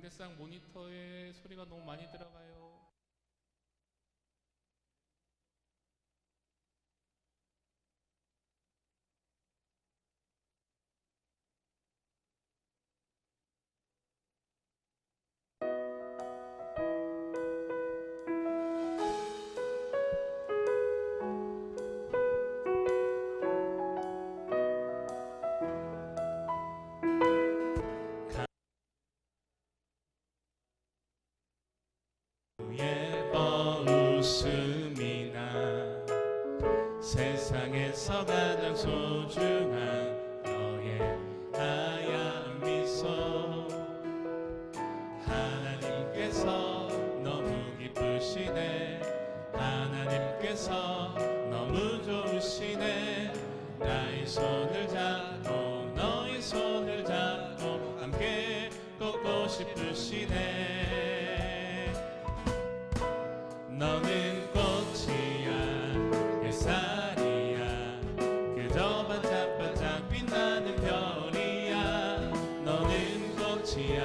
예배상 모니터에 소리가 너무 많이 들어가요. 웃음이 나 세상에서 가장 소중한 너의 하얀 미소 하나님께서 너무 기쁘시네 하나님께서 너무 좋으시네 나의 손을 잡고 너의 손을 잡고 함께 걷고 싶으시네 너는 꽃이야 햇살이야 그저 반짝반짝 빛나는 별이야 너는 꽃이야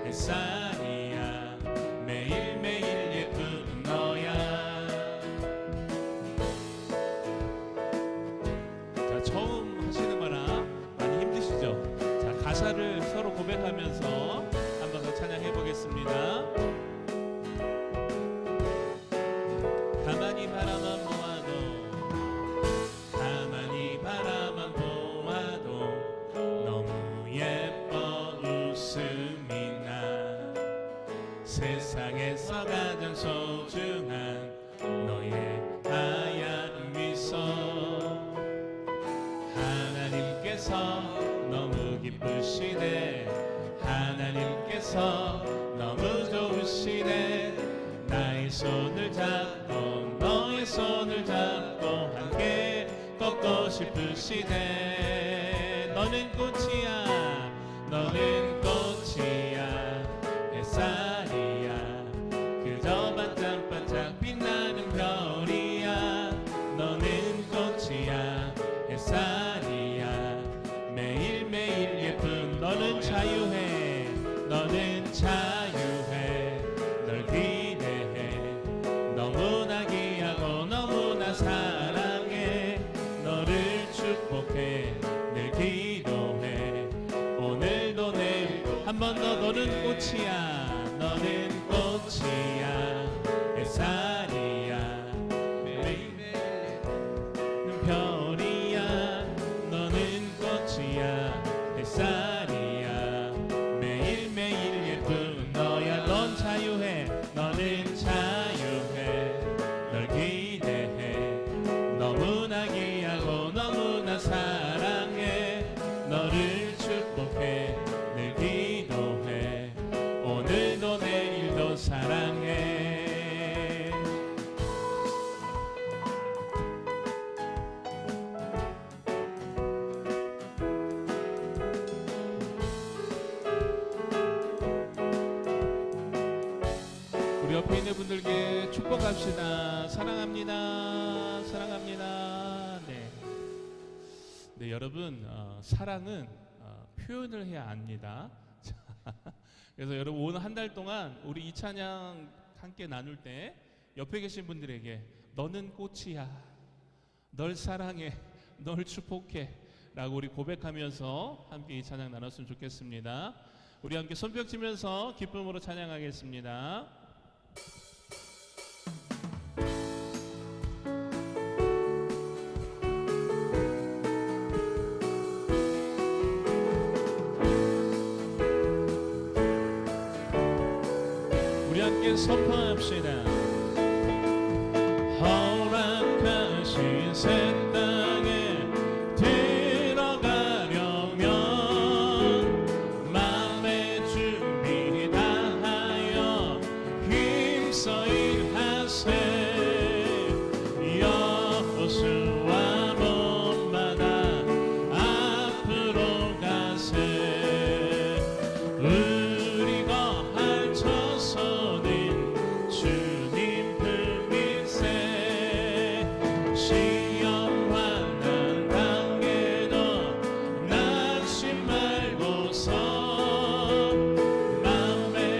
햇살이야 매일매일 예쁜 너야. 자, 처음 하시는 거라 많이 힘드시죠? 자, 가사를 서로 고백하면서 한번 더 찬양해 보겠습니다. 가만히 바라만 보아도 너무 예뻐 웃음이 나 세상에서 가장 소중한 너의 하얀 미소 하나님께서 너무 기쁘시네 하나님께서 너무 좋으시네 나의 손을 잡고 너의 손을 잡고 함께 걷고 싶으시네 너는 꽃이야 너는 꽃이야 햇살이야 그저 반짝반짝 빛나는 별이야 너는 꽃이야 햇살이야 매일매일 예쁜 너는 자유해 너는 자유해 널 기대해 너무나 귀하고 너무나 사랑해 너를 축복해 늘 기도해 오늘도 내일도 한 번 더 너는 꽃이야 너는 꽃이야 햇살이야 매일매일 별이야 너는 꽃이야 햇살이야 매일매일 예쁜 너야 넌 자유해 너는 자유해 널 기대해 너무나 귀하고 너무나 사랑해 너를 축복해 늘 기도해 오늘도 내일도 사랑해. 우리 옆에 있는 분들께 축복합시다. 사랑합니다. 사랑합니다. 네, 여러분 사랑은 표현을 해야 합니다. 그래서 여러분 오늘 한 달 동안 우리 이 찬양 함께 나눌 때 옆에 계신 분들에게 너는 꽃이야 널 사랑해 널 축복해 라고 우리 고백하면서 함께 이 찬양 나눴으면 좋겠습니다. 우리 함께 손뼉 치면서 기쁨으로 찬양하겠습니다. 우리 함께 선포합시다. 허락하신 새 땅에 들어가려면 마음의 준비 다하여 힘써 일하세 여호수아 몸마다 앞으로 가세 우리 거할 처소는 주님 품일세 시험 환난 당에도 낙심 말고서 마음의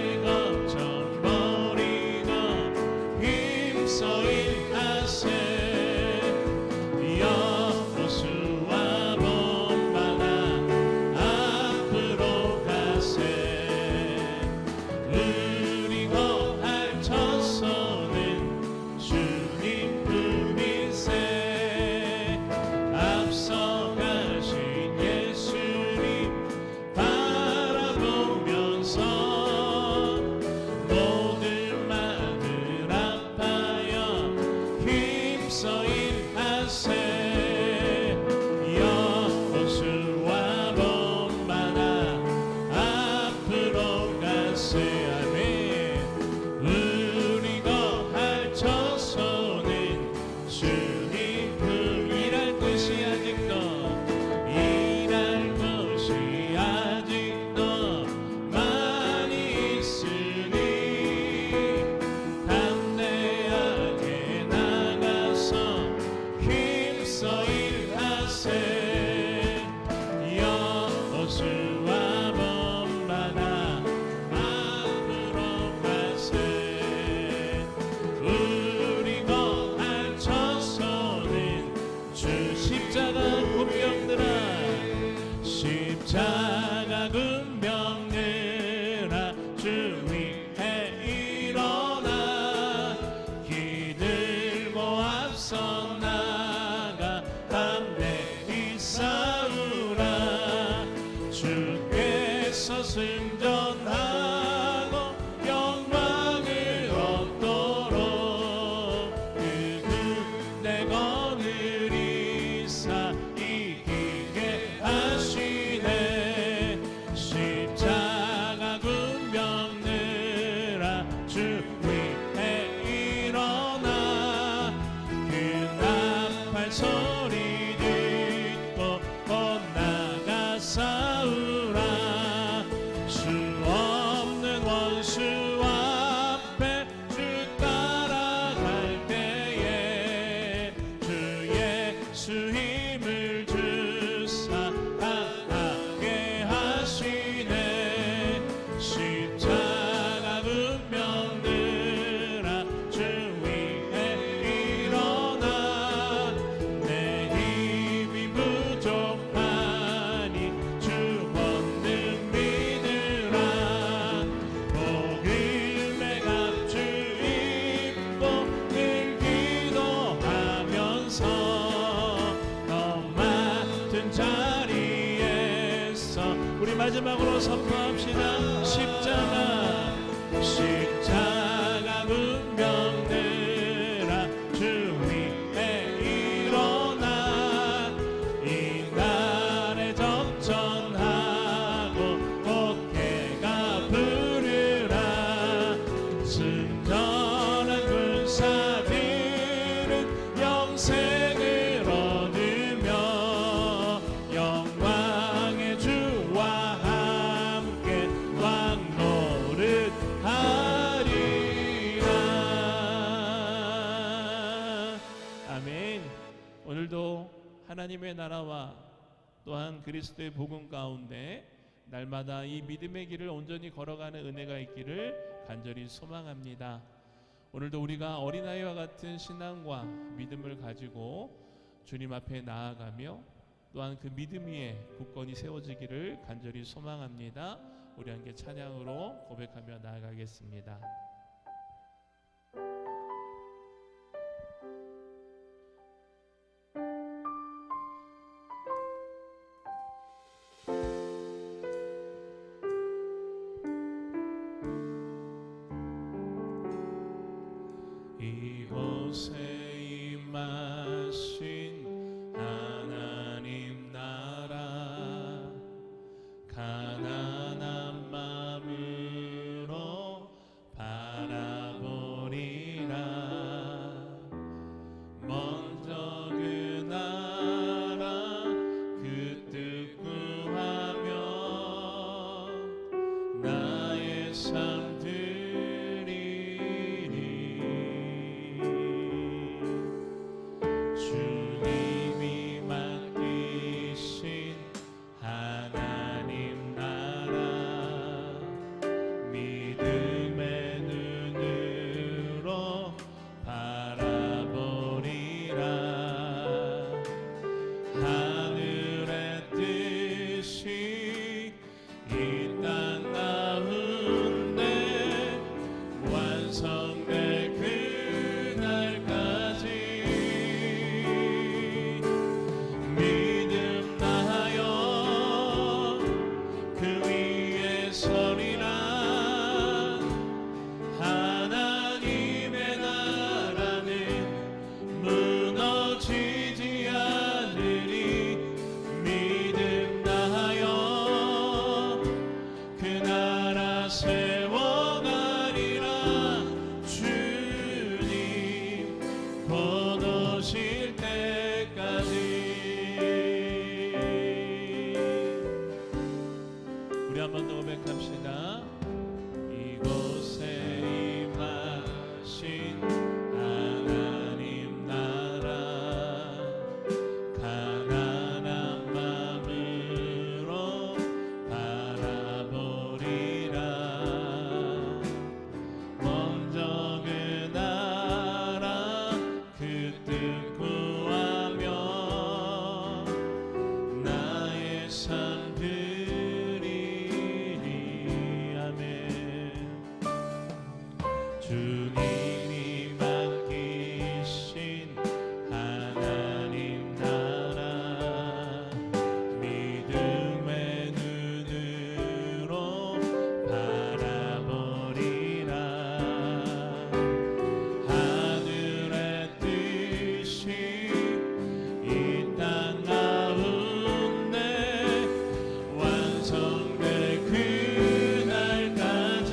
주 힘을 주사 강하게 하시네. 십자가 운명들아 주 위에 일어나. 내 힘이 부족하니 주 본능 믿으라. 복음의 값 주 입고 늘 기도하면서 너 맡은 자리에서 우리 마지막으로 선포합시다. 십자가 운명들아 주 위에 일어나. 인간의 적전하고 어깨가 부르라. 승전한 군사들은 영생을 얻으며 영광의 주와 함께 왕 노릇하리라. 아멘. 오늘도 하나님의 나라와 또한 그리스도의 복음 가운데 날마다 이 믿음의 길을 온전히 걸어가는 은혜가 있기를 간절히 소망합니다. 오늘도 우리가 어린아이와 같은 신앙과 믿음을 가지고 주님 앞에 나아가며 또한 그 믿음 위에 굳건히 세워지기를 간절히 소망합니다. 우리 함께 찬양으로 고백하며 나아가겠습니다. 이곳에 임하신 하나님 나라 가난한 마음으로 바라보리라. 먼저 그 나라 그 뜻 구하며 나의 삶 주님이 맡기신 하나님 나라 믿음의 눈으로 바라보리라. 하늘의 뜻이 이 땅 가운데 완성될 그날까지 믿음 나여 그 위에 서리라. 하나님의 나라는 무너지지 않으리. 믿음 나여 그 나라 세워가리라. 주님 곧 오실 때까지. 우리 한 번 더 고백합시다. 이곳에 임하신 하나님 나라 가난한 마음으로 바라보리라. 먼저 그 나라 그 뜻 구하며 나의 삶 드리니. 아멘. 주님이 맡기신 하나님 나라 믿음의 눈으로 바라보리라. 하늘의 뜻이 이 땅 가운데 완성될 그날까지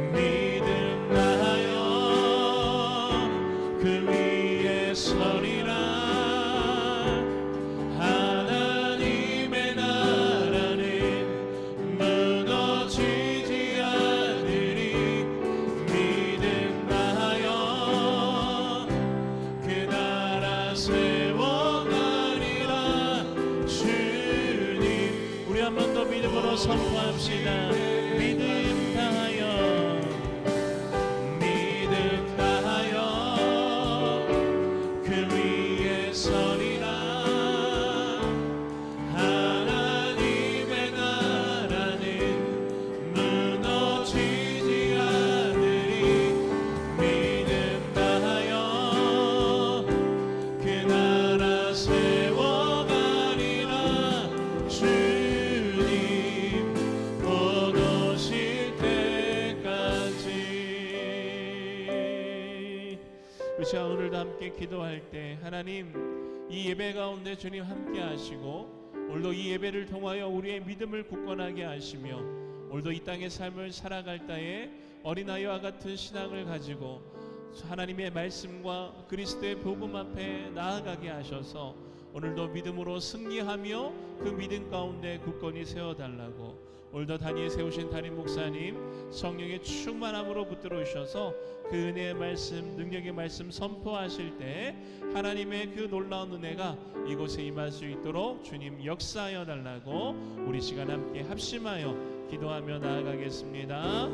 믿음 나여 그 위에 서리라. 하나님의 나라는 무너지지 않으리. 믿음 나여 그 오늘도 선포합시다. 믿음 다하여 그 위에 서리라. 하나님의 나라는 무너지지 않으리. 믿음 다하여 그 나라 세워가리라. 주님 곧 오실 때까지. 우리가 오늘도 함께 기도할 때 하나님, 이 예배 가운데 주님 함께 하시고 오늘도 이 예배를 통하여 우리의 믿음을 굳건하게 하시며 오늘도 이 땅의 삶을 살아갈 때에 어린아이와 같은 신앙을 가지고 하나님의 말씀과 그리스도의 복음 앞에 나아가게 하셔서 오늘도 믿음으로 승리하며 그 믿음 가운데 굳건히 세워달라고, 오늘도 단위에 세우신 담임 목사님 성령의 충만함으로 붙들어 주셔서 그 은혜의 말씀, 능력의 말씀 선포하실 때 하나님의 그 놀라운 은혜가 이곳에 임할 수 있도록 주님 역사하여 달라고 우리 시간 함께 합심하여 기도하며 나아가겠습니다.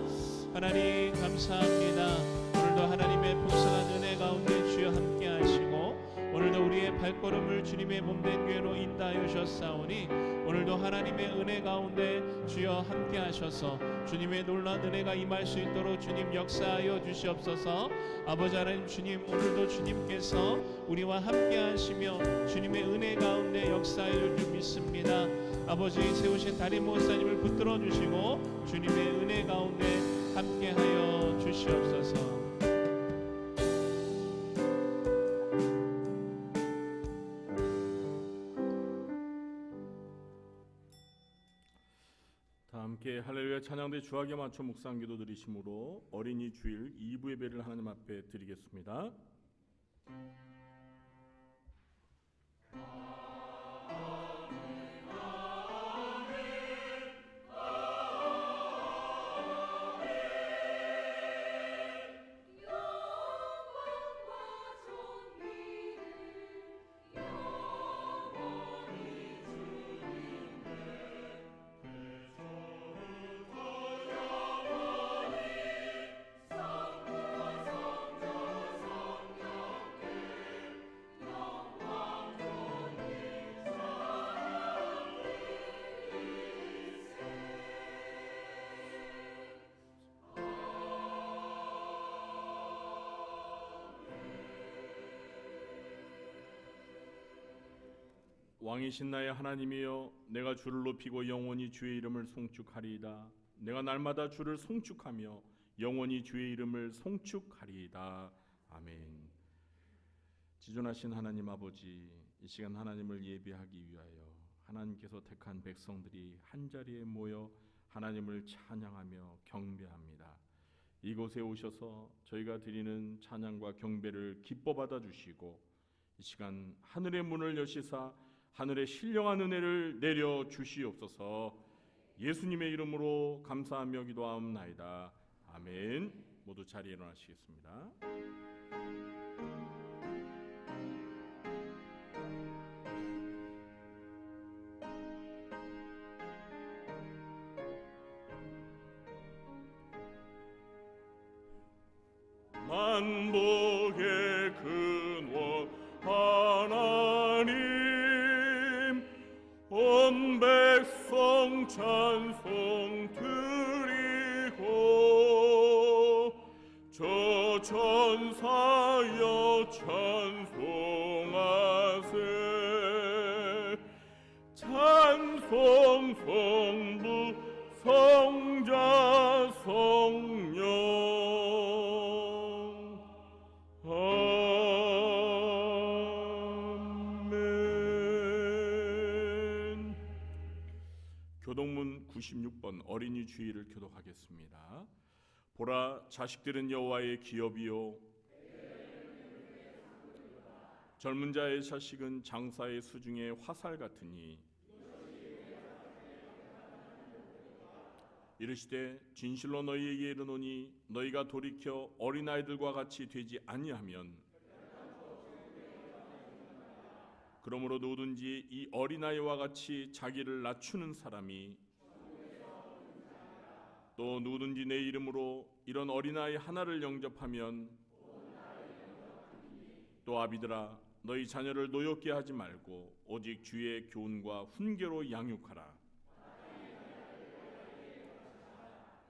하나님 감사합니다. 오늘도 하나님의 풍성한 은혜 가운데 주여 함께 하시고 오늘도 우리의 발걸음을 주님의 몸된 교회로 인도하여 주셨사오니 오늘도 하나님의 은혜 가운데 주여 함께 하셔서 주님의 놀라운 은혜가 임할 수 있도록 주님 역사하여 주시옵소서. 아버지 하나님, 주님 오늘도 주님께서 우리와 함께 하시며 주님의 은혜 가운데 역사하여 주 믿습니다. 아버지 세우신 담임 목사님을 붙들어 주시고 주님의 은혜 가운데 함께하여 주시옵소서. 다 함께 할렐루야 찬양대 주하게 맞춰 묵상기도 드리심으로 어린이 주일 2부 예배를 하나님 앞에 드리겠습니다. 왕이신 나의 하나님이여, 내가 주를 높이고 영원히 주의 이름을 송축하리이다. 내가 날마다 주를 송축하며 영원히 주의 이름을 송축하리이다. 아멘. 지존하신 하나님 아버지, 이 시간 하나님을 예배하기 위하여 하나님께서 택한 백성들이 한자리에 모여 하나님을 찬양하며 경배합니다. 이곳에 오셔서 저희가 드리는 찬양과 경배를 기뻐 받아주시고 이 시간 하늘의 문을 여시사 하늘의 신령한 은혜를 내려 주시옵소서. 예수님의 이름으로 감사하며 기도하옵나이다. 아멘. 모두 자리에 일어나시겠습니다. 만복의 근원 하나님, 온 백성 찬송 드리고 저 천사여 찬송하세. 찬송 성부 성자 성령. 교동문 96번 어린이 주일을 교독하겠습니다. 보라, 자식들은 여호와의 기업이요 젊은 자의 자식은 장사의 수중의 화살 같으니 이르시되 진실로 너희에게 이르노니 너희가 돌이켜 어린아이들과 같이 되지 아니하면 그러므로 누구든지 이 어린아이와 같이 자기를 낮추는 사람이 또 누구든지 내 이름으로 이런 어린아이 하나를 영접하면 또 아비들아 너희 자녀를 노엽게 하지 말고 오직 주의 교훈과 훈계로 양육하라.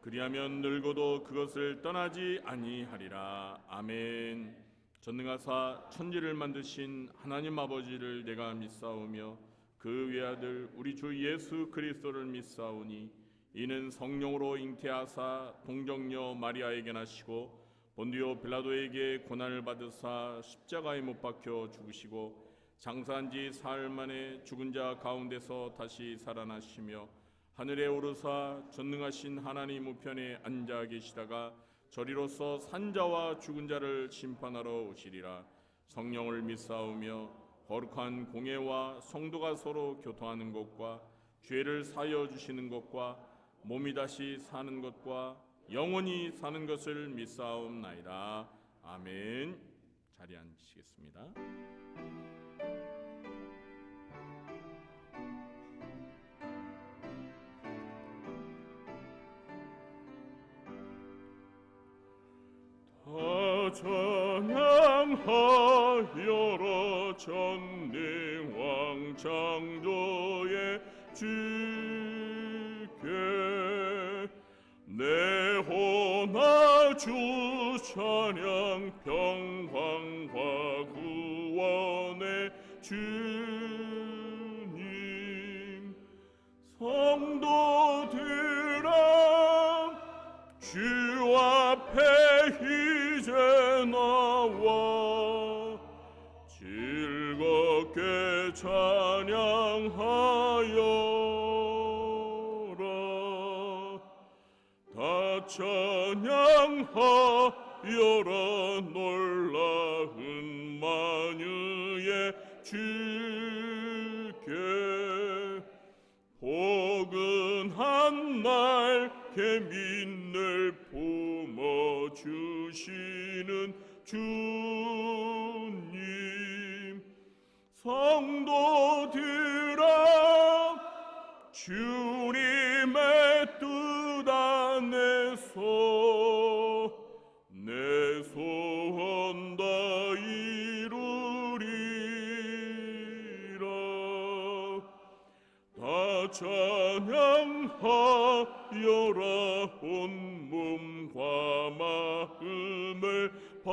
그리하면 늙어도 그것을 떠나지 아니하리라. 아멘. 전능하사 천지를 만드신 하나님 아버지를 내가 믿사오며 그 외아들 우리 주 예수 그리스도를 믿사오니 이는 성령으로 잉태하사 동정녀 마리아에게 나시고 본디오 빌라도에게 고난을 받으사 십자가에 못 박혀 죽으시고 장사한 지 사흘 만에 죽은 자 가운데서 다시 살아나시며 하늘에 오르사 전능하신 하나님 우편에 앉아 계시다가 저리로서 산자와 죽은 자를 심판하러 오시리라. 성령을 믿사오며 거룩한 공예와 성도가 서로 교통하는 것과 죄를 사하여 주시는 것과 몸이 다시 사는 것과 영원히 사는 것을 믿사옵나이다. 아멘. 자리에 앉으시겠습니다. 다 찬양하여라 전능왕 창조의 주께 내 호나 주 찬양 평강과 구원의 주님 성도들아 주 앞에 이제 나와 즐겁게 찬양하여라. 다 찬양하여라 놀라운 만유의 주께 포근한 날 개민을 품어주시는 주님 성도들아 주님의 뜻 안에서 내 소원 다 이루리라. 다 찬양하여라 온 몸과 마음을 바쳐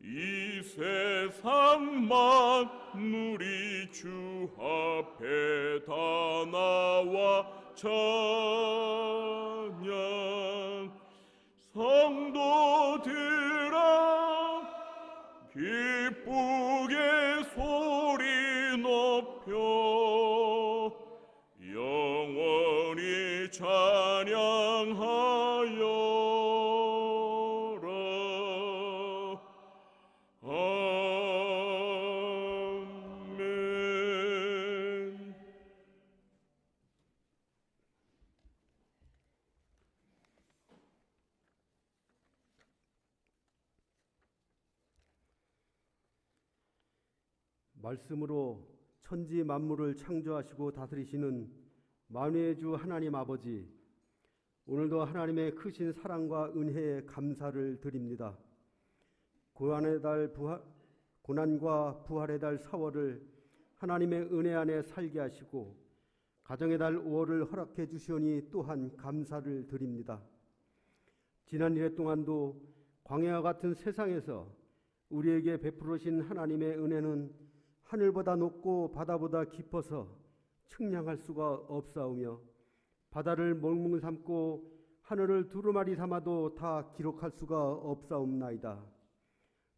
이 세상 만물이 주 앞에 다 나와 찬양 성도들아 기쁘게 소리 높여 영원히 찬양하여라. 아멘. 말씀으로 천지 만물을 창조하시고 다스리시는 만유의 주 하나님 아버지, 오늘도 하나님의 크신 사랑과 은혜에 감사를 드립니다. 고난과 부활의 달 4월을 하나님의 은혜 안에 살게 하시고 가정의 달 5월을 허락해 주시오니 또한 감사를 드립니다. 지난 1회 동안도 광야와 같은 세상에서 우리에게 베풀으신 하나님의 은혜는 하늘보다 높고 바다보다 깊어서 측량할 수가 없사오며 바다를 몰뭉 삼고 하늘을 두루마리 삼아도 다 기록할 수가 없사옵나이다.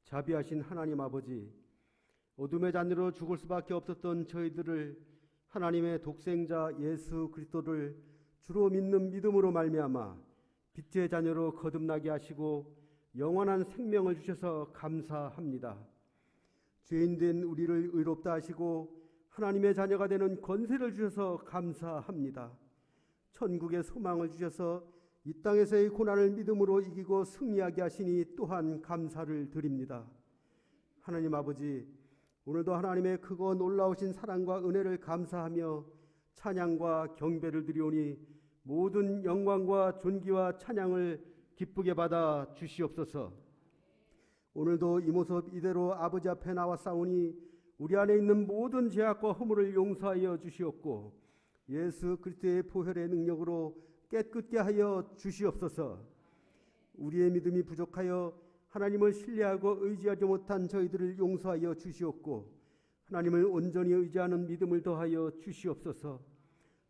자비하신 하나님 아버지, 어둠의 잔으로 죽을 수밖에 없었던 저희들을 하나님의 독생자 예수 그리스도를 주로 믿는 믿음으로 말미암아 빛의 자녀로 거듭나게 하시고 영원한 생명을 주셔서 감사합니다. 죄인된 우리를 의롭다 하시고 하나님의 자녀가 되는 권세를 주셔서 감사합니다. 천국의 소망을 주셔서 이 땅에서의 고난을 믿음으로 이기고 승리하게 하시니 또한 감사를 드립니다. 하나님 아버지, 오늘도 하나님의 크고 놀라우신 사랑과 은혜를 감사하며 찬양과 경배를 드리오니 모든 영광과 존귀와 찬양을 기쁘게 받아 주시옵소서. 오늘도 이 모습 이대로 아버지 앞에 나와 싸우니 우리 안에 있는 모든 죄악과 허물을 용서하여 주시옵고 예수 그리스도의 보혈의 능력으로 깨끗게 하여 주시옵소서. 우리의 믿음이 부족하여 하나님을 신뢰하고 의지하지 못한 저희들을 용서하여 주시옵고 하나님을 온전히 의지하는 믿음을 더하여 주시옵소서.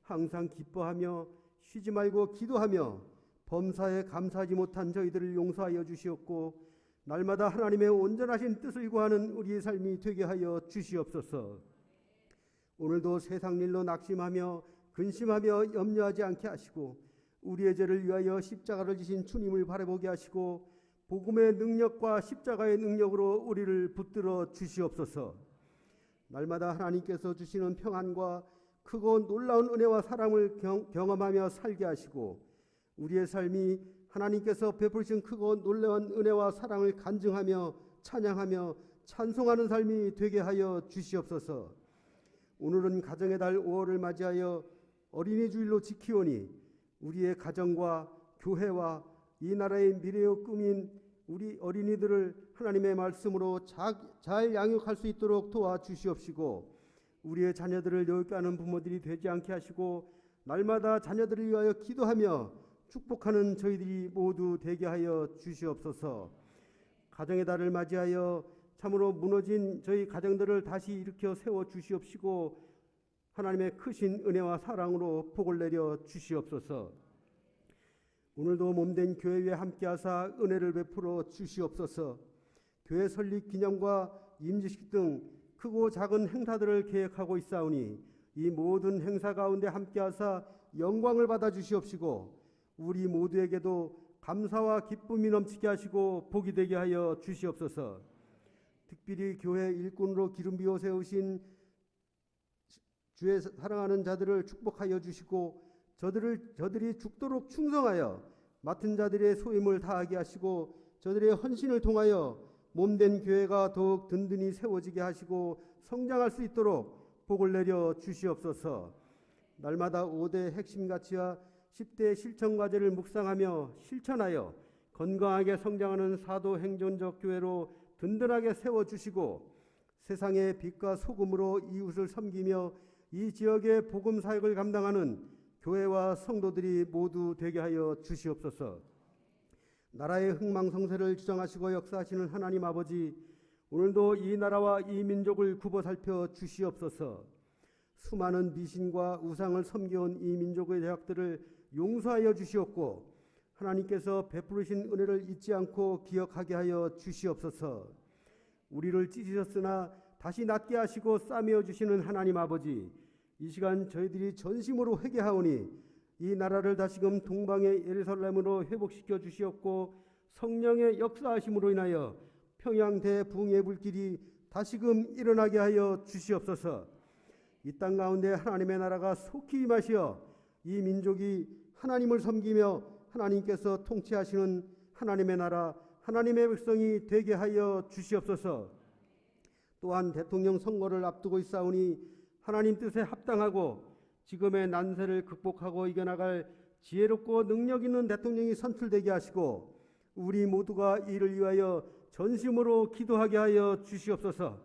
항상 기뻐하며 쉬지 말고 기도하며 범사에 감사하지 못한 저희들을 용서하여 주시옵고 날마다 하나님의 온전하신 뜻을 구하는 우리의 삶이 되게 하여 주시옵소서. 오늘도 세상 일로 낙심하며 근심하며 염려하지 않게 하시고 우리의 죄를 위하여 십자가를 지신 주님을 바라보게 하시고 복음의 능력과 십자가의 능력으로 우리를 붙들어 주시옵소서. 날마다 하나님께서 주시는 평안과 크고 놀라운 은혜와 사랑을 경험하며 살게 하시고 우리의 삶이 하나님께서 베푸신 크고 놀라운 은혜와 사랑을 간증하며 찬양하며 찬송하는 삶이 되게 하여 주시옵소서. 오늘은 가정의 달 5월을 맞이하여 어린이 주일로 지키오니 우리의 가정과 교회와 이 나라의 미래의 꿈인 우리 어린이들을 하나님의 말씀으로 잘 양육할 수 있도록 도와주시옵시고 우리의 자녀들을 여롭게 하는 부모들이 되지 않게 하시고 날마다 자녀들을 위하여 기도하며 축복하는 저희들이 모두 되게 하여 주시옵소서. 가정의 달을 맞이하여 참으로 무너진 저희 가정들을 다시 일으켜 세워 주시옵시고 하나님의 크신 은혜와 사랑으로 복을 내려 주시옵소서. 오늘도 몸된 교회 위에 함께하사 은혜를 베풀어 주시옵소서. 교회 설립 기념과 임직식 등 크고 작은 행사들을 계획하고 있사오니 이 모든 행사 가운데 함께하사 영광을 받아 주시옵시고 우리 모두에게도 감사와 기쁨이 넘치게 하시고 복이 되게 하여 주시옵소서. 특별히 교회 일꾼으로 기름 부어 세우신 주의 사랑하는 자들을 축복하여 주시고 저들이 죽도록 충성하여 맡은 자들의 소임을 다하게 하시고 저들의 헌신을 통하여 몸된 교회가 더욱 든든히 세워지게 하시고 성장할 수 있도록 복을 내려 주시옵소서. 날마다 5대 핵심 가치와 10대 실천 과제를 묵상하며 실천하여 건강하게 성장하는 사도행전적 교회로 든든하게 세워주시고 세상의 빛과 소금으로 이웃을 섬기며 이 지역의 복음 사역을 감당하는 교회와 성도들이 모두 되게 하여 주시옵소서. 나라의 흥망성쇠를 주장하시고 역사하시는 하나님 아버지, 오늘도 이 나라와 이 민족을 굽어 살펴 주시옵소서. 수많은 미신과 우상을 섬겨온 이 민족의 죄악들을 용서하여 주시옵고 하나님께서 베푸르신 은혜를 잊지 않고 기억하게 하여 주시옵소서. 우리를 찢으셨으나 다시 낫게 하시고 싸매어 주시는 하나님 아버지, 이 시간 저희들이 전심으로 회개하오니 이 나라를 다시금 동방의 예루살렘으로 회복시켜 주시옵고 성령의 역사하심으로 인하여 평양 대붕의 불길이 다시금 일어나게 하여 주시옵소서. 이 땅 가운데 하나님의 나라가 속히 임하시어 이 민족이 하나님을 섬기며 하나님께서 통치하시는 하나님의 나라, 하나님의 백성이 되게 하여 주시옵소서. 또한 대통령 선거를 앞두고 있사오니 하나님 뜻에 합당하고 지금의 난세를 극복하고 이겨나갈 지혜롭고 능력 있는 대통령이 선출되게 하시고 우리 모두가 이를 위하여 전심으로 기도하게 하여 주시옵소서.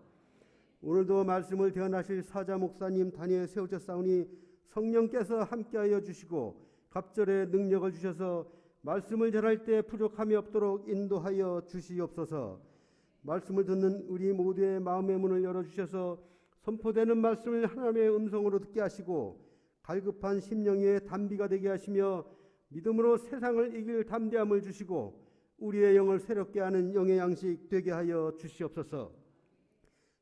오늘도 말씀을 대언하실 사자 목사님 단위에 세우셨사오니 성령께서 함께하여 주시고 갑절의 능력을 주셔서 말씀을 전할 때 부족함이 없도록 인도하여 주시옵소서. 말씀을 듣는 우리 모두의 마음의 문을 열어주셔서 선포되는 말씀을 하나님의 음성으로 듣게 하시고 갈급한 심령 위에 담비가 되게 하시며 믿음으로 세상을 이길 담대함을 주시고 우리의 영을 새롭게 하는 영의 양식 되게 하여 주시옵소서.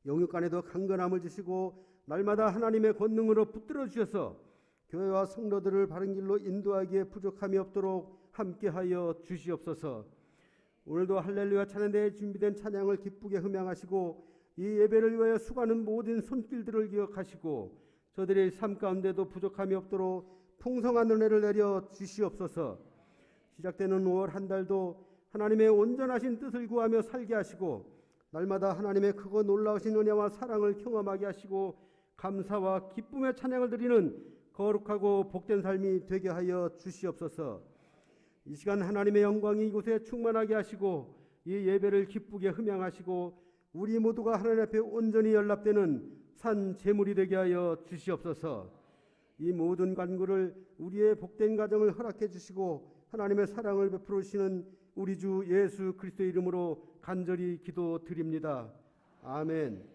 영육간에도 강건함을 주시고 날마다 하나님의 권능으로 붙들어 주셔서 교회와 성도들을 바른 길로 인도하기에 부족함이 없도록 함께하여 주시옵소서. 오늘도 할렐루야 찬양대에 준비된 찬양을 기쁘게 흠양하시고 이 예배를 위하여 수고하는 모든 손길들을 기억하시고 저들의 삶 가운데도 부족함이 없도록 풍성한 은혜를 내려 주시옵소서. 시작되는 5월 한 달도 하나님의 온전하신 뜻을 구하며 살게 하시고 날마다 하나님의 크고 놀라우신 은혜와 사랑을 경험하게 하시고 감사와 기쁨의 찬양을 드리는 거룩하고 복된 삶이 되게 하여 주시옵소서. 이 시간 하나님의 영광이 이곳에 충만하게 하시고 이 예배를 기쁘게 흠양하시고 우리 모두가 하나님 앞에 온전히 연락되는 산 제물이 되게 하여 주시옵소서. 이 모든 간구를 우리의 복된 가정을 허락해 주시고 하나님의 사랑을 베풀으시는 우리 주 예수 그리스도의 이름으로 간절히 기도드립니다. 아멘.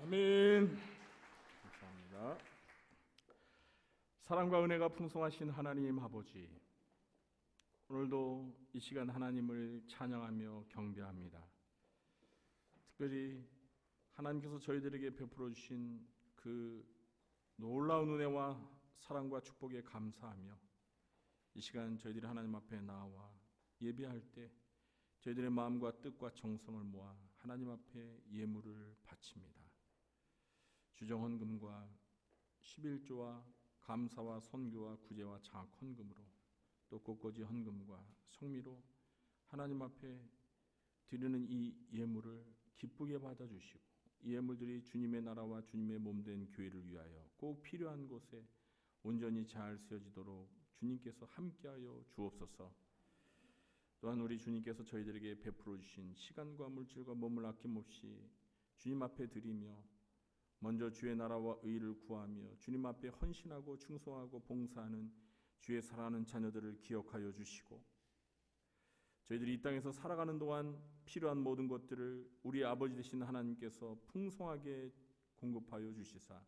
아멘. 감사합니다. 사랑과 은혜가 풍성하신 하나님 아버지, 오늘도 이 시간 하나님을 찬양하며 경배합니다. 특별히 하나님께서 저희들에게 베풀어 주신 그 놀라운 은혜와 사랑과 축복에 감사하며 이 시간 저희들이 하나님 앞에 나와 예배할 때 저희들의 마음과 뜻과 정성을 모아 하나님 앞에 예물을 바칩니다. 주정헌금과 11조와 감사와 선교와 구제와 장학 헌금으로 또 꽃꽂이 헌금과 성미로 하나님 앞에 드리는 이 예물을 기쁘게 받아주시고 이 예물들이 주님의 나라와 주님의 몸된 교회를 위하여 꼭 필요한 곳에 온전히 잘 쓰여지도록 주님께서 함께하여 주옵소서. 또한 우리 주님께서 저희들에게 베풀어 주신 시간과 물질과 몸을 아낌없이 주님 앞에 드리며 먼저 주의 나라와 의를 구하며 주님 앞에 헌신하고 충성하고 봉사하는 주의 사랑하는 자녀들을 기억하여 주시고 저희들이 이 땅에서 살아가는 동안 필요한 모든 것들을 우리 아버지 되신 하나님께서 풍성하게 공급하여 주시사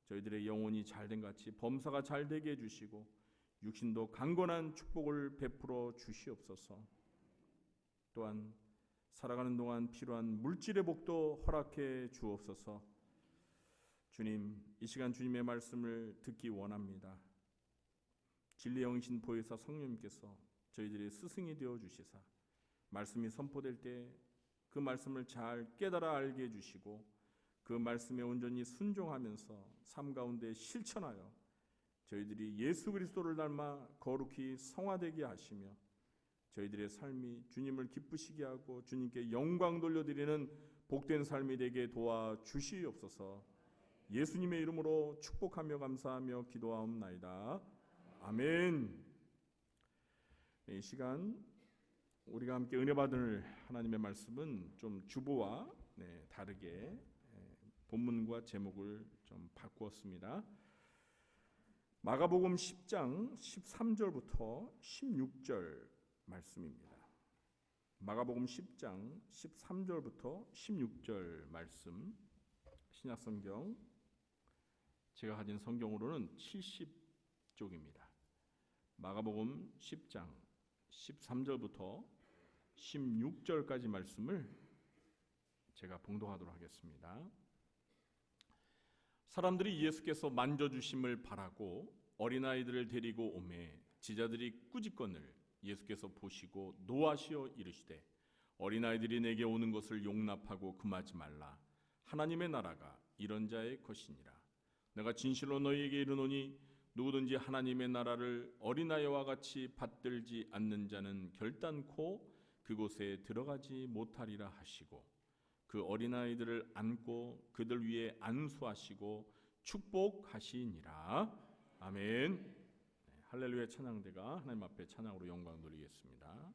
저희들의 영혼이 잘된 같이 범사가 잘되게 해주시고 육신도 강건한 축복을 베풀어 주시옵소서. 또한 살아가는 동안 필요한 물질의 복도 허락해 주옵소서. 주님, 이 시간 주님의 말씀을 듣기 원합니다. 진리의 영이신 보혜사 성령님께서 저희들의 스승이 되어 주시사 말씀이 선포될 때 그 말씀을 잘 깨달아 알게 해주시고 그 말씀에 온전히 순종하면서 삶 가운데 실천하여 저희들이 예수 그리스도를 닮아 거룩히 성화되게 하시며 저희들의 삶이 주님을 기쁘시게 하고 주님께 영광 돌려드리는 복된 삶이 되게 도와주시옵소서. 예수님의 이름으로 축복하며 감사하며 기도하옵나이다. 아멘. 네, 이 시간 우리가 함께 은혜 받을 하나님의 말씀은 좀 주보와 다르게 본문과 제목을 좀 바꾸었습니다. 마가복음 10장 13절부터 16절 말씀입니다. 마가복음 10장 13절부터 16절 말씀, 신약성경 제가 가진 성경으로는 70쪽입니다. 마가복음 10장 13절부터 16절까지 말씀을 제가 봉독하도록 하겠습니다. 사람들이 예수께서 만져주심을 바라고 어린아이들을 데리고 오매 제자들이 꾸짖거늘 예수께서 보시고 노하시어 이르시되 어린아이들이 내게 오는 것을 용납하고 금하지 말라. 하나님의 나라가 이런 자의 것이니라. 내가 진실로 너희에게 이르노니 누구든지 하나님의 나라를 어린아이와 같이 받들지 않는 자는 결단코 그곳에 들어가지 못하리라 하시고 그 어린아이들을 안고 그들 위에 안수하시고 축복하시니라. 아멘. 할렐루야 찬양대가 하나님 앞에 찬양으로 영광 돌리겠습니다.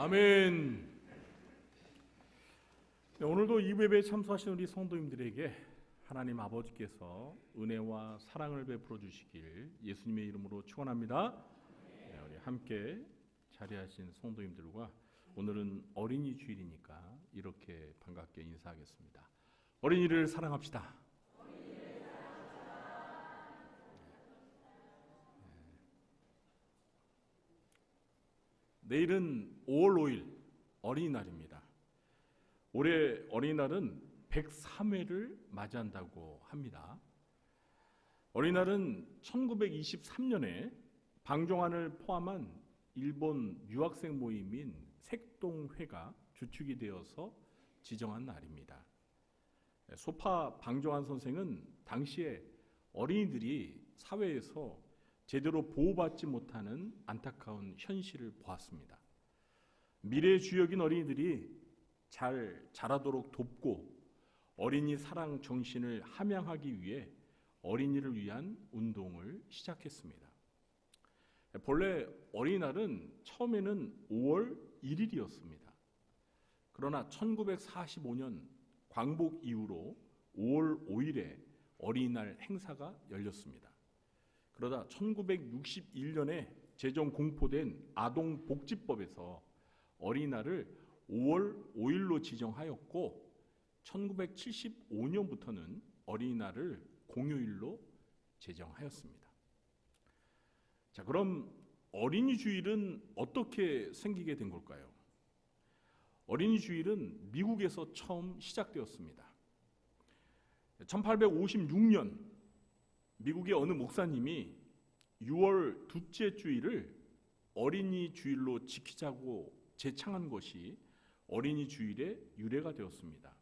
아멘. 네, 오늘도 이 예배에 참석하신 우리 성도님들에게 하나님 아버지께서 은혜와 사랑을 베풀어 주시길 예수님의 이름으로 축원합니다. 네, 우리 함께 자리하신 성도님들과 오늘은 어린이 주일이니까 이렇게 반갑게 인사하겠습니다. 어린이를 사랑합시다. 내일은 5월 5일 어린이날입니다. 올해 어린이날은 103회를 맞이한다고 합니다. 어린이날은 1923년에 방종환을 포함한 일본 유학생 모임인 색동회가 주축이 되어서 지정한 날입니다. 소파 방종환 선생은 당시에 어린이들이 사회에서 제대로 보호받지 못하는 안타까운 현실을 보았습니다. 미래의 주역인 어린이들이 잘 자라도록 돕고 어린이 사랑 정신을 함양하기 위해 어린이를 위한 운동을 시작했습니다. 본래 어린이날은 처음에는 5월 1일이었습니다. 그러나 1945년 광복 이후로 5월 5일에 어린이날 행사가 열렸습니다. 그러다 1961년에 제정 공포된 아동복지법에서 어린이날을 5월 5일로 지정하였고 1975년부터는 어린이날을 공휴일로 제정하였습니다. 자, 그럼 어린이 주일은 어떻게 생기게 된 걸까요? 어린이 주일은 미국에서 처음 시작되었습니다. 1856년 미국의 어느 목사님이 6월 둘째 주일을 어린이 주일로 지키자고 제창한 것이 어린이 주일의 유래가 되었습니다.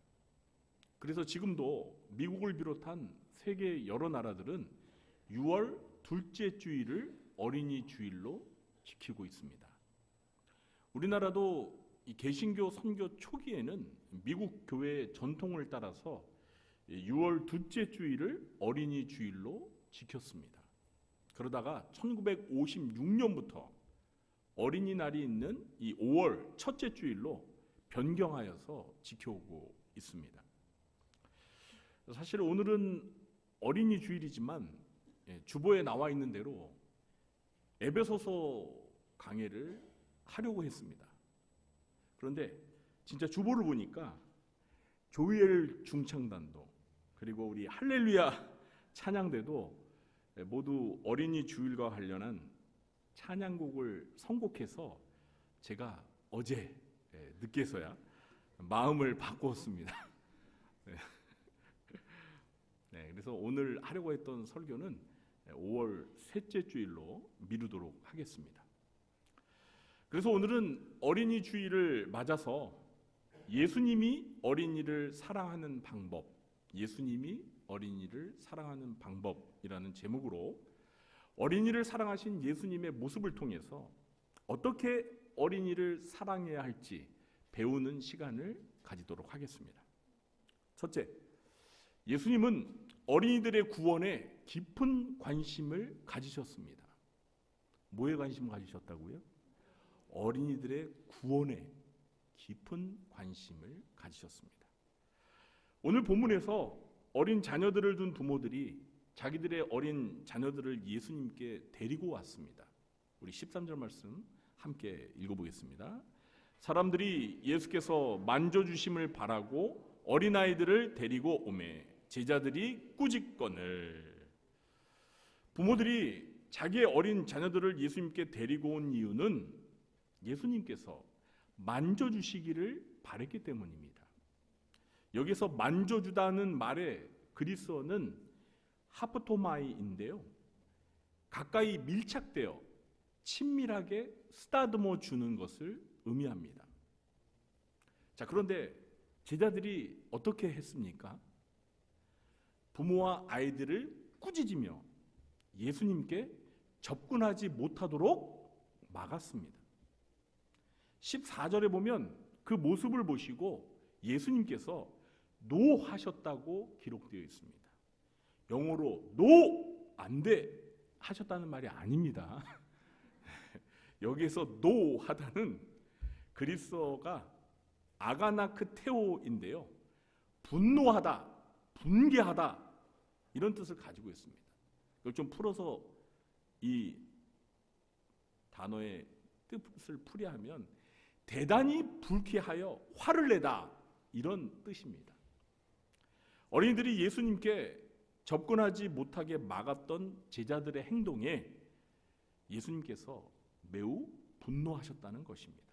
그래서 지금도 미국을 비롯한 세계 여러 나라들은 6월 둘째 주일을 어린이 주일로 지키고 있습니다. 우리나라도 이 개신교 선교 초기에는 미국 교회의 전통을 따라서 6월 둘째 주일을 어린이 주일로 지켰습니다. 그러다가 1956년부터 어린이날이 있는 이 5월 첫째 주일로 변경하여서 지켜오고 있습니다. 사실 오늘은 어린이 주일이지만 주보에 나와 있는 대로 에베소서 강해를 하려고 했습니다. 그런데 진짜 주보를 보니까 조이엘 중창단도 그리고 우리 할렐루야 찬양대도 모두 어린이 주일과 관련한 찬양곡을 선곡해서 제가 어제 늦게서야 마음을 바꿨습니다. 네, 그래서 오늘 하려고 했던 설교는 5월 셋째 주일로 미루도록 하겠습니다. 그래서 오늘은 어린이 주일을 맞아서 예수님이 어린이를 사랑하는 방법, 예수님이 어린이를 사랑하는 방법이라는 제목으로 어린이를 사랑하신 예수님의 모습을 통해서 어떻게 어린이를 사랑해야 할지 배우는 시간을 가지도록 하겠습니다. 첫째, 예수님은 어린이들의 구원에 깊은 관심을 가지셨습니다. 뭐에 관심을 가지셨다고요? 어린이들의 구원에 깊은 관심을 가지셨습니다. 오늘 본문에서 어린 자녀들을 둔 부모들이 자기들의 어린 자녀들을 예수님께 데리고 왔습니다. 우리 13절 말씀 함께 읽어보겠습니다. 사람들이 예수께서 만져주심을 바라고 어린아이들을 데리고 오매 제자들이 꾸짖거늘. 부모들이 자기의 어린 자녀들을 예수님께 데리고 온 이유는 예수님께서 만져주시기를 바랬기 때문입니다. 여기서 만져주다는 말의 그리스어는 하프토마이인데요, 가까이 밀착되어 친밀하게 쓰다듬어 주는 것을 의미합니다. 자, 그런데 제자들이 어떻게 했습니까? 부모와 아이들을 꾸짖으며 예수님께 접근하지 못하도록 막았습니다. 14절에 보면 그 모습을 보시고 예수님께서 노하셨다고 기록되어 있습니다. 영어로 노, 안 돼 하셨다는 말이 아닙니다. 여기에서 노 하다는 그리스어가 아가나크테오인데요. 분노하다, 분개하다 이런 뜻을 가지고 있습니다. 이걸 좀 풀어서 이 단어의 뜻을 풀이하면 대단히 불쾌하여 화를 내다 이런 뜻입니다. 어린이들이 예수님께 접근하지 못하게 막았던 제자들의 행동에 예수님께서 매우 분노하셨다는 것입니다.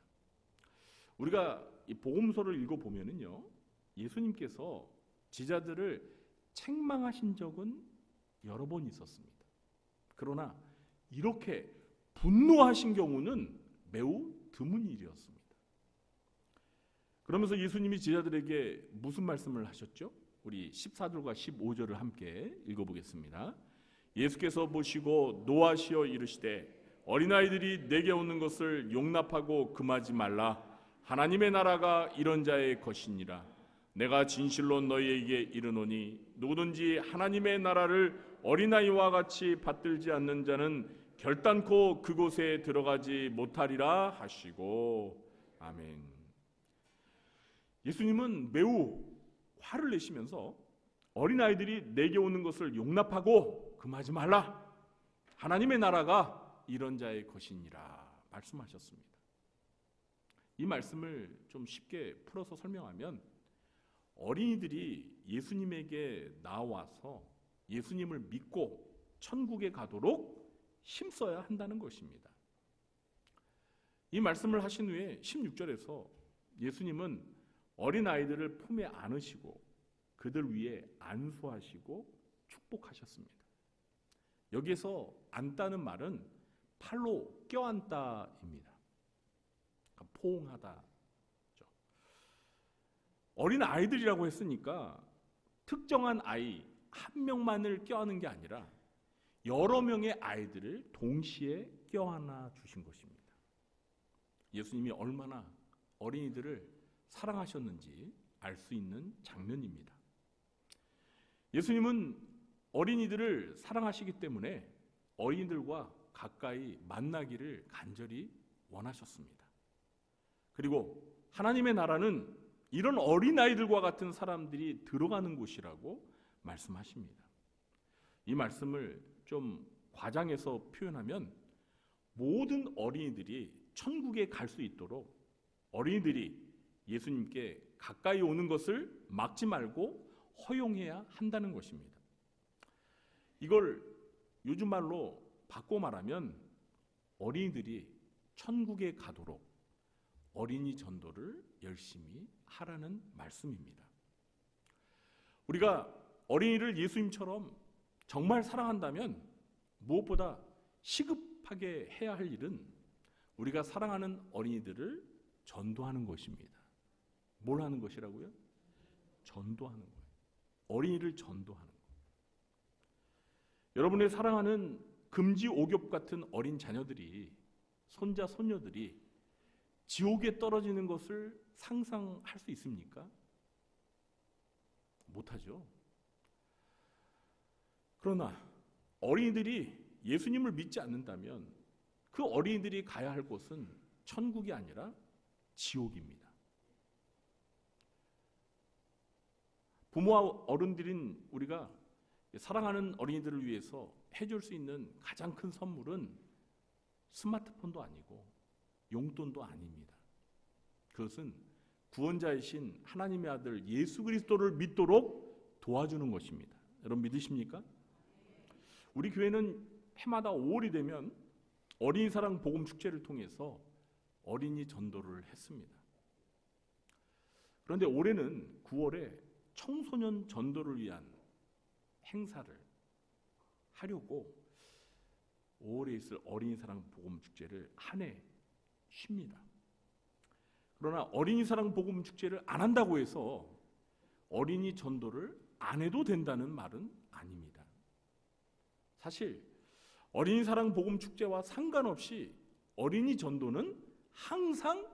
우리가 이 복음서를 읽어보면은요, 예수님께서 제자들을 책망하신 적은 여러 번 있었습니다. 그러나 이렇게 분노하신 경우는 매우 드문 일이었습니다. 그러면서 예수님이 제자들에게 무슨 말씀을 하셨죠? 우리 14절과 15절을 함께 읽어보겠습니다. 예수께서 보시고 노하시어 이르시되 어린아이들이 내게 오는 것을 용납하고 금하지 말라. 하나님의 나라가 이런 자의 것이니라. 내가 진실로 너희에게 이르노니 누구든지 하나님의 나라를 어린아이와 같이 받들지 않는 자는 결단코 그곳에 들어가지 못하리라 하시고. 아멘. 예수님은 매우 화를 내시면서 어린아이들이 내게 오는 것을 용납하고 금하지 말라. 하나님의 나라가 이런 자의 것이니라 말씀하셨습니다. 이 말씀을 좀 쉽게 풀어서 설명하면 어린이들이 예수님에게 나와서 예수님을 믿고 천국에 가도록 힘써야 한다는 것입니다. 이 말씀을 하신 후에 16절에서 예수님은 어린아이들을 품에 안으시고 그들 위에 안수하시고 축복하셨습니다. 여기에서 안다는 말은 팔로 껴안다입니다. 그러니까 포옹하다. 어린 아이들이라고 했으니까 특정한 아이 한 명만을 껴안는 게 아니라 여러 명의 아이들을 동시에 껴안아 주신 것입니다. 예수님이 얼마나 어린이들을 사랑하셨는지 알 수 있는 장면입니다. 예수님은 어린이들을 사랑하시기 때문에 어린이들과 가까이 만나기를 간절히 원하셨습니다. 그리고 하나님의 나라는 이런 어린아이들과 같은 사람들이 들어가는 곳이라고 말씀하십니다. 이 말씀을 좀 과장해서 표현하면 모든 어린이들이 천국에 갈 수 있도록 어린이들이 예수님께 가까이 오는 것을 막지 말고 허용해야 한다는 것입니다. 이걸 요즘 말로 바꿔 말하면 어린이들이 천국에 가도록 어린이 전도를 열심히 하라는 말씀입니다. 우리가 어린이를 예수님처럼 정말 사랑한다면 무엇보다 시급하게 해야 할 일은 우리가 사랑하는 어린이들을 전도하는 것입니다. 뭘 하는 것이라고요? 전도하는 거예요. 어린이를 전도하는 거예요. 여러분의 사랑하는 금지 오겹 같은 어린 자녀들이, 손자 손녀들이 지옥에 떨어지는 것을 상상할 수 있습니까? 못하죠. 그러나 어린이들이 예수님을 믿지 않는다면 그 어린이들이 가야 할 곳은 천국이 아니라 지옥입니다. 부모와 어른들인 우리가 사랑하는 어린이들을 위해서 해줄 수 있는 가장 큰 선물은 스마트폰도 아니고 용돈도 아닙니다. 그것은 구원자이신 하나님의 아들 예수 그리스도를 믿도록 도와주는 것입니다. 여러분 믿으십니까? 우리 교회는 해마다 5월이 되면 어린이 사랑 복음 축제를 통해서 어린이 전도를 했습니다. 그런데 올해는 9월에 청소년 전도를 위한 행사를 하려고 5월에 있을 어린이 사랑 복음 축제를 한 해 쉽니다. 그러나 어린이 사랑 복음 축제를 안 한다고 해서 어린이 전도를 안 해도 된다는 말은 아닙니다. 사실 어린이 사랑 복음 축제와 상관없이 어린이 전도는 항상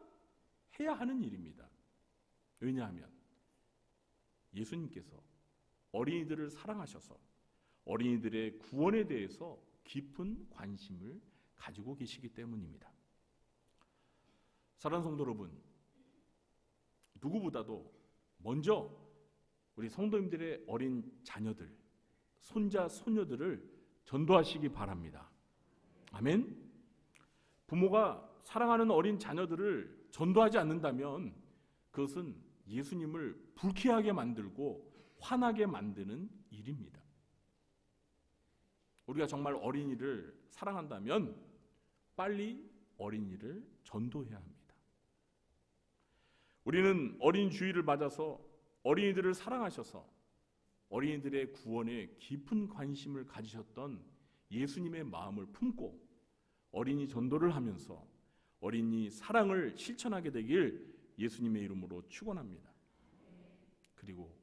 해야 하는 일입니다. 왜냐하면 예수님께서 어린이들을 사랑하셔서 어린이들의 구원에 대해서 깊은 관심을 가지고 계시기 때문입니다. 사랑하는 성도 여러분, 누구보다도 먼저 우리 성도님들의 어린 자녀들, 손자, 손녀들을 전도하시기 바랍니다. 아멘. 부모가 사랑하는 어린 자녀들을 전도하지 않는다면 그것은 예수님을 불쾌하게 만들고 화나게 만드는 일입니다. 우리가 정말 어린이를 사랑한다면 빨리 어린이를 전도해야 합니다. 우리는 어린 주일을 맞아서 어린이들을 사랑하셔서 어린이들의 구원에 깊은 관심을 가지셨던 예수님의 마음을 품고 어린이 전도를 하면서 어린이 사랑을 실천하게 되길 예수님의 이름으로 축원합니다. 그리고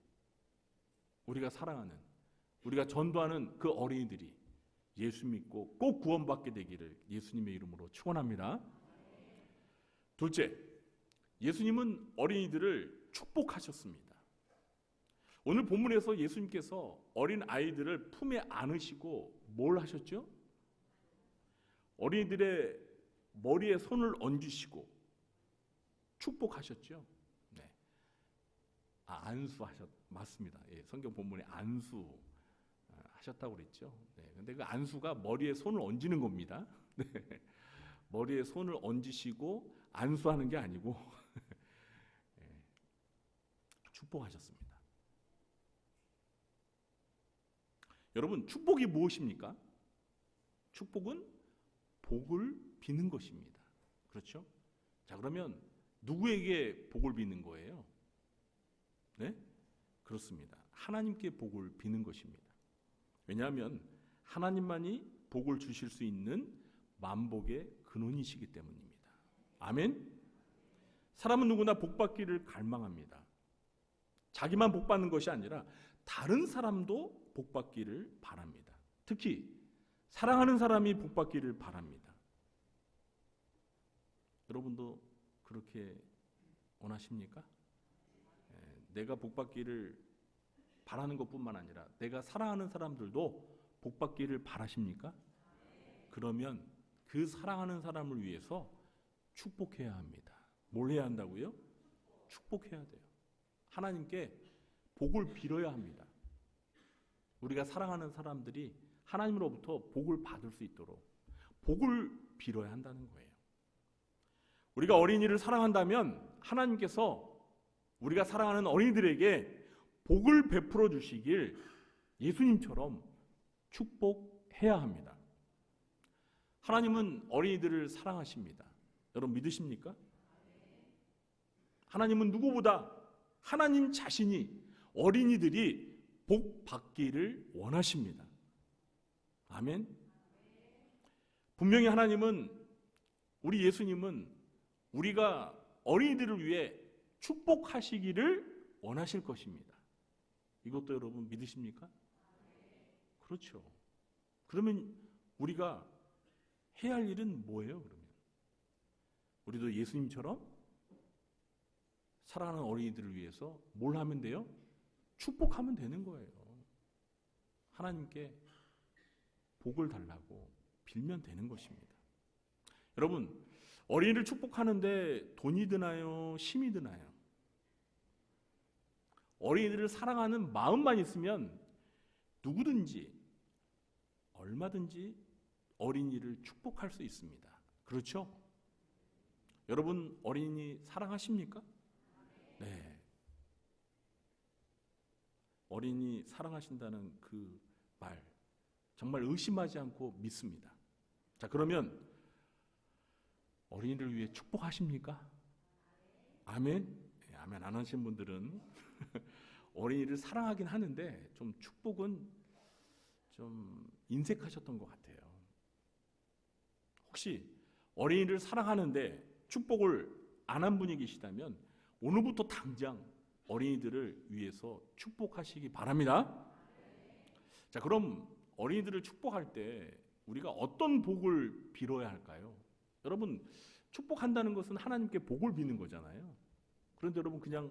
우리가 사랑하는, 우리가 전도하는 그 어린이들이 예수 믿고 꼭 구원받게 되기를 예수님의 이름으로 축원합니다. 둘째, 예수님은 어린이들을 축복하셨습니다. 오늘 본문에서 예수님께서 어린 아이들을 품에 안으시고 뭘 하셨죠? 어린이들의 머리에 손을 얹으시고 축복하셨죠. 네. 맞습니다. 예, 성경 본문에 안수 하셨다고 그랬죠. 네, 근데 그 안수가 머리에 손을 얹는 겁니다. 네. 머리에 손을 얹으시고 안수하는 게 아니고 네. 축복하셨습니다. 여러분, 축복이 무엇입니까? 축복은 복을 비는 것입니다. 그렇죠? 자, 그러면 누구에게 복을 비는 거예요? 네? 그렇습니다. 하나님께 복을 비는 것입니다. 왜냐하면 하나님만이 복을 주실 수 있는 만복의 근원이시기 때문입니다. 아멘? 사람은 누구나 복 받기를 갈망합니다. 자기만 복 받는 것이 아니라 다른 사람도 복 받기를 바랍니다. 특히 사랑하는 사람이 복 받기를 바랍니다. 여러분도 그렇게 원하십니까? 내가 복 받기를 바라는 것뿐만 아니라 내가 사랑하는 사람들도 복 받기를 바라십니까? 그러면 그 사랑하는 사람을 위해서 축복해야 합니다. 뭘 해야 한다고요? 축복해야 돼요. 하나님께 복을 빌어야 합니다. 우리가 사랑하는 사람들이 하나님으로부터 복을 받을 수 있도록 복을 빌어야 한다는 거예요. 우리가 어린이를 사랑한다면 하나님께서 우리가 사랑하는 어린이들에게 복을 베풀어 주시길 예수님처럼 축복해야 합니다. 하나님은 어린이들을 사랑하십니다. 여러분 믿으십니까? 하나님은 누구보다 하나님 자신이 어린이들이 복 받기를 원하십니다. 아멘. 분명히 하나님은, 우리 예수님은 우리가 어린이들을 위해 축복하시기를 원하실 것입니다. 이것도 여러분 믿으십니까? 그렇죠. 그러면 우리가 해야 할 일은 뭐예요? 그러면 우리도 예수님처럼 사랑하는 어린이들을 위해서 뭘 하면 돼요? 축복하면 되는 거예요. 하나님께 복을 달라고 빌면 되는 것입니다. 여러분, 어린이를 축복하는데 돈이 드나요? 힘이 드나요? 어린이들을 사랑하는 마음만 있으면 누구든지 얼마든지 어린이를 축복할 수 있습니다. 그렇죠? 여러분, 어린이 사랑하십니까? 네. 어린이 사랑하신다는 그 말 정말 의심하지 않고 믿습니다. 자, 그러면 어린이를 위해 축복하십니까? 아멘? 네, 아멘 안 하신 분들은 어린이를 사랑하긴 하는데 좀 축복은 좀 인색하셨던 것 같아요. 혹시 어린이를 사랑하는데 축복을 안 한 분이 계시다면 오늘부터 당장 어린이들을 위해서 축복하시기 바랍니다. 자, 그럼 어린이들을 축복할 때 우리가 어떤 복을 빌어야 할까요? 여러분, 축복한다는 것은 하나님께 복을 비는 거잖아요. 그런데 여러분, 그냥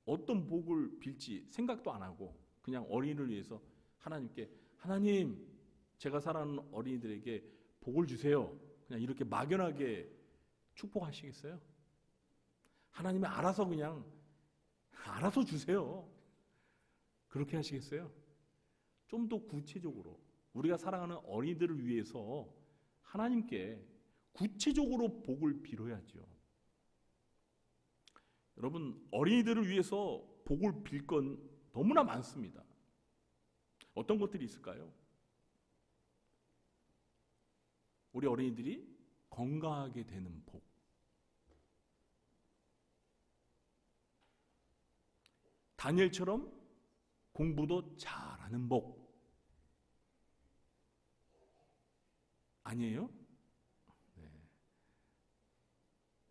어떤 복을 빌지 생각도 안 하고 그냥 어린이를 위해서 하나님께, 하나님, 제가 사랑하는 어린이들에게 복을 주세요. 그냥 이렇게 막연하게 축복하시겠어요? 하나님이 알아서 그냥 알아서 주세요. 그렇게 하시겠어요? 좀 더 구체적으로 우리가 사랑하는 어린이들을 위해서 하나님께 구체적으로 복을 빌어야죠. 여러분, 어린이들을 위해서 복을 빌 건 너무나 많습니다. 어떤 것들이 있을까요? 우리 어린이들이 건강하게 되는 복, 다니엘처럼 공부도 잘하는 복 아니에요? 네.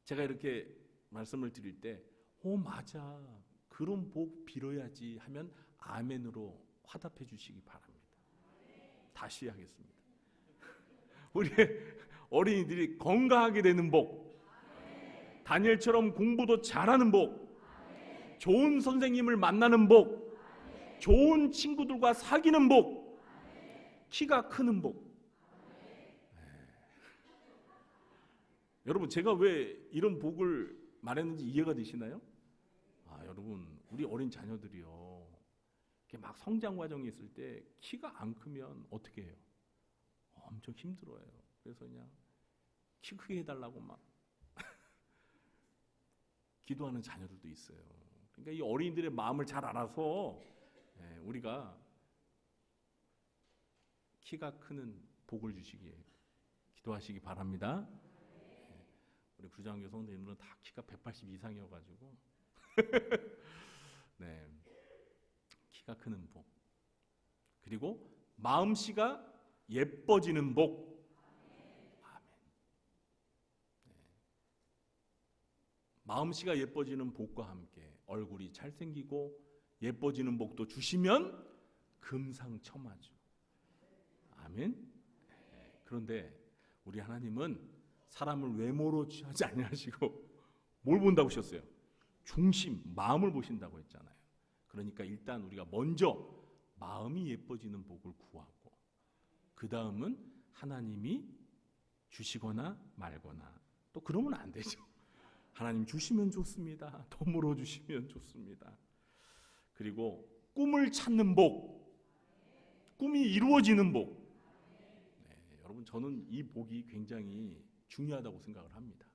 제가 이렇게 말씀을 드릴 때 맞아, 그런 복 빌어야지 하면 아멘으로 화답해 주시기 바랍니다. 다시 하겠습니다. 우리 어린이들이 건강하게 되는 복, 다니엘처럼 공부도 잘하는 복, 좋은 선생님을 만나는 복, 좋은 친구들과 사귀는 복, 키가 크는 복. 여러분, 제가 왜 이런 복을 말했는지 이해가 되시나요? 여러분, 우리 어린 자녀들이요, 이렇게 막 성장 과정에 있을 때 키가 안 크면 어떻게 해요? 엄청 힘들어요. 그래서 그냥 키 크게 해달라고 막 기도하는 자녀들도 있어요. 그러니까 이 어린이들의 마음을 잘 알아서 우리가 키가 크는 복을 주시기에 기도하시기 바랍니다. 우리 부장교 성도님들은 다 키가 180 이상이어가지고 네, 키가 크는 복, 그리고 마음씨가 예뻐지는 복. 아멘. 네. 마음씨가 예뻐지는 복과 함께 얼굴이 잘생기고 예뻐지는 복도 주시면 금상첨화죠. 아멘. 네. 그런데 우리 하나님은 사람을 외모로 취하지 아니하시고 뭘 본다고 하셨어요? 중심, 마음을 보신다고 했잖아요. 그러니까 일단 우리가 먼저 마음이 예뻐지는 복을 구하고, 그 다음은 하나님이 주시거나 말거나, 또 그러면 안 되죠. 하나님 주시면 좋습니다. 더 물어주시면 좋습니다. 그리고 꿈을 찾는 복, 꿈이 이루어지는 복. 네, 여러분, 저는 이 복이 굉장히 중요하다고 생각을 합니다.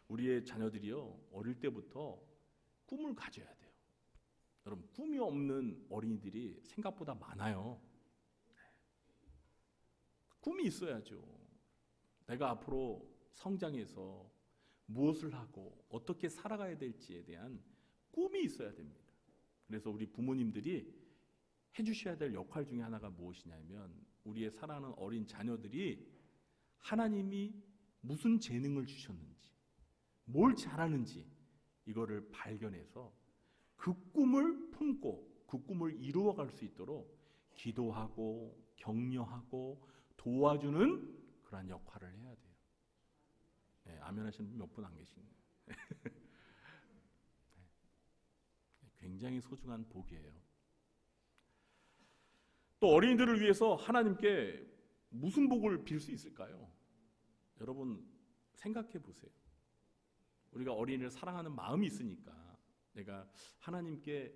우리의 자녀들이요, 어릴 때부터 꿈을 가져야 돼요. 여러분, 꿈이 없는 어린이들이 생각보다 많아요. 꿈이 있어야죠. 내가 앞으로 성장해서 무엇을 하고 어떻게 살아가야 될지에 대한 꿈이 있어야 됩니다. 그래서 우리 부모님들이 해주셔야 될 역할 중에 하나가 무엇이냐면, 우리의 사랑하는 어린 자녀들이 하나님이 무슨 재능을 주셨는지, 뭘 잘하는지 이거를 발견해서 그 꿈을 품고 그 꿈을 이루어갈 수 있도록 기도하고 격려하고 도와주는 그러한 역할을 해야 돼요. 네, 아멘 하시는 분 몇 분 안 계시네요. 굉장히 소중한 복이에요. 또 어린이들을 위해서 하나님께 무슨 복을 빌 수 있을까요? 여러분, 생각해 보세요. 우리가 어린이를 사랑하는 마음이 있으니까 내가 하나님께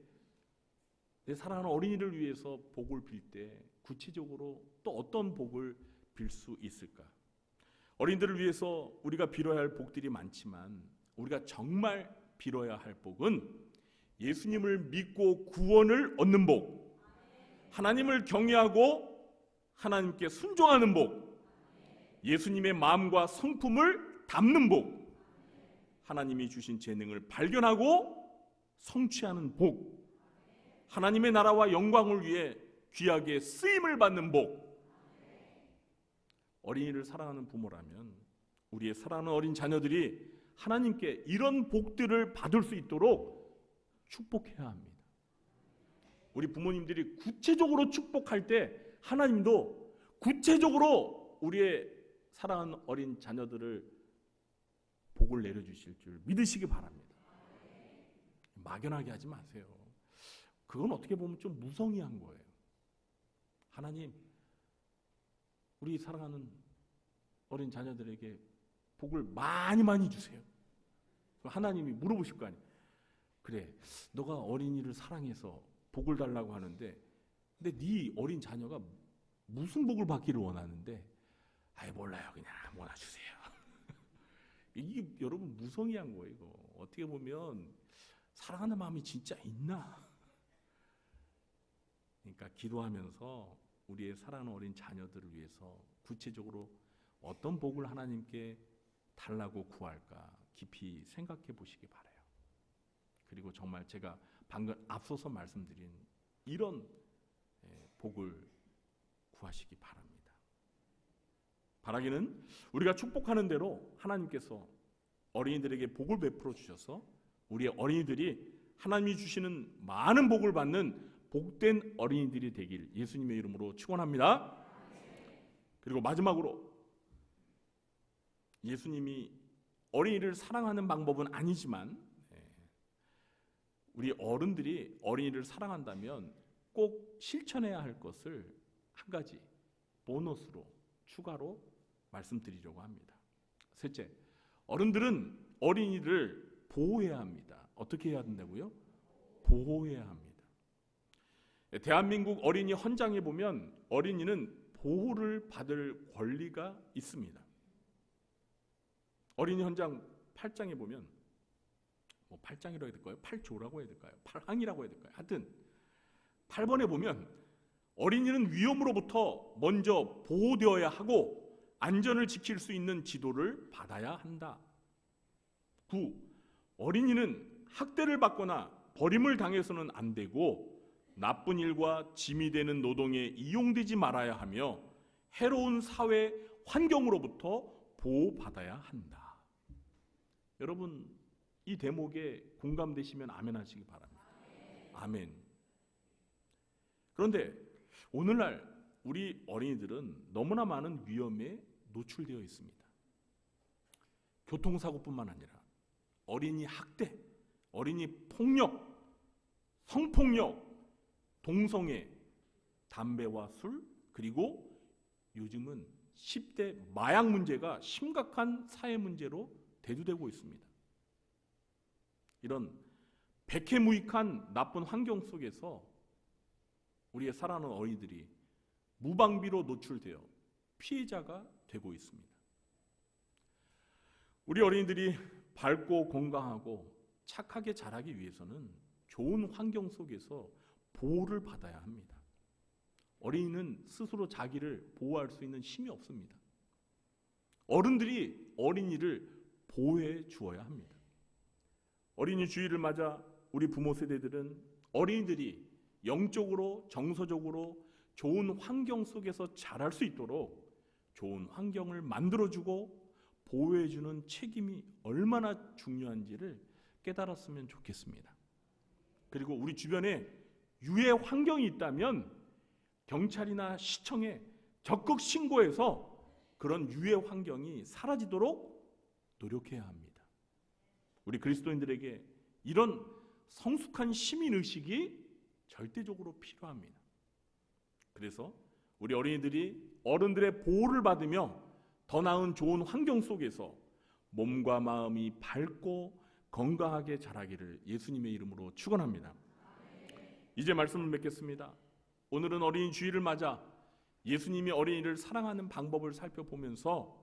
내 사랑하는 어린이를 위해서 복을 빌 때 구체적으로 또 어떤 복을 빌 수 있을까? 어린이들을 위해서 우리가 빌어야 할 복들이 많지만 우리가 정말 빌어야 할 복은 예수님을 믿고 구원을 얻는 복, 하나님을 경외하고 하나님께 순종하는 복, 예수님의 마음과 성품을 담는 복, 하나님이 주신 재능을 발견하고 성취하는 복, 하나님의 나라와 영광을 위해 귀하게 쓰임을 받는 복. 어린이를 사랑하는 부모라면 우리의 사랑하는 어린 자녀들이 하나님께 이런 복들을 받을 수 있도록 축복해야 합니다. 우리 부모님들이 구체적으로 축복할 때 하나님도 구체적으로 우리의 사랑하는 어린 자녀들을 복을 내려주실 줄 믿으시기 바랍니다. 막연하게 하지 마세요. 그건 어떻게 보면 좀 무성의한 거예요. 하나님, 우리 사랑하는 어린 자녀들에게 복을 많이 주세요. 하나님이 물어보실 거 아니에요. 그래, 너가 어린이를 사랑해서 복을 달라고 하는데, 근데 네 어린 자녀가 무슨 복을 받기를 원하는데, 아이 몰라요, 그냥 아무거나 주세요. 이게 여러분 무성의한 거예요. 이거 어떻게 보면 사랑하는 마음이 진짜 있나? 그러니까 기도하면서 우리의 사랑하는 어린 자녀들을 위해서 구체적으로 어떤 복을 하나님께 달라고 구할까 깊이 생각해 보시기 바라요. 그리고 정말 제가 방금 앞서서 말씀드린 이런 복을 구하시기 바랍니다. 바라기는 우리가 축복하는 대로 하나님께서 어린이들에게 복을 베풀어 주셔서 우리의 어린이들이 하나님이 주시는 많은 복을 받는 복된 어린이들이 되길 예수님의 이름으로 축원합니다. 그리고 마지막으로 예수님이 어린이를 사랑하는 방법은 아니지만 우리 어른들이 어린이를 사랑한다면 꼭 실천해야 할 것을 한 가지 보너스로 추가로 말씀드리려고 합니다. 셋째, 어른들은 어린이를 보호해야 합니다. 어떻게 해야 된다고요? 보호해야 합니다. 대한민국 어린이 헌장에 보면 어린이는 보호를 받을 권리가 있습니다. 어린이 헌장 8장에 보면 8장이라고 해야 될까요? 8조라고 해야 될까요? 8항이라고 해야 될까요? 하여튼 8번에 보면 어린이는 위험으로부터 먼저 보호되어야 하고 안전을 지킬 수 있는 지도를 받아야 한다. 9. 어린이는 학대를 받거나 버림을 당해서는 안 되고 나쁜 일과 짐이 되는 노동에 이용되지 말아야 하며 해로운 사회 환경으로부터 보호받아야 한다. 여러분 이 대목에 공감되시면 아멘 하시기 바랍니다. 아멘. 그런데 오늘날 우리 어린이들은 너무나 많은 위험에 노출되어 있습니다. 교통사고뿐만 아니라 어린이 학대, 어린이 폭력, 성폭력, 동성애, 담배와 술, 그리고 요즘은 10대 마약 문제가 심각한 사회 문제로 대두되고 있습니다. 이런 백해무익한 나쁜 환경 속에서 우리의 사랑하는 어린이들이 무방비로 노출되어 피해자가 되고 있습니다. 우리 어린이들이 밝고 건강하고 착하게 자라기 위해서는 좋은 환경 속에서 보호를 받아야 합니다. 어린이는 스스로 자기를 보호할 수 있는 힘이 없습니다. 어른들이 어린이를 보호해 주어야 합니다. 어린이 주일을 맞아 우리 부모 세대들은 어린이들이 영적으로 정서적으로 좋은 환경 속에서 자랄 수 있도록 좋은 환경을 만들어주고 보호해주는 책임이 얼마나 중요한지를 깨달았으면 좋겠습니다. 그리고 우리 주변에 유해 환경이 있다면 경찰이나 시청에 적극 신고해서 그런 유해 환경이 사라지도록 노력해야 합니다. 우리 그리스도인들에게 이런 성숙한 시민의식이 절대적으로 필요합니다. 그래서 우리 어린이들이 어른들의 보호를 받으며 더 나은 좋은 환경 속에서 몸과 마음이 밝고 건강하게 자라기를 예수님의 이름으로 축원합니다. 이제 말씀을 맺겠습니다. 오늘은 어린이 주일을 맞아 예수님이 어린이를 사랑하는 방법을 살펴보면서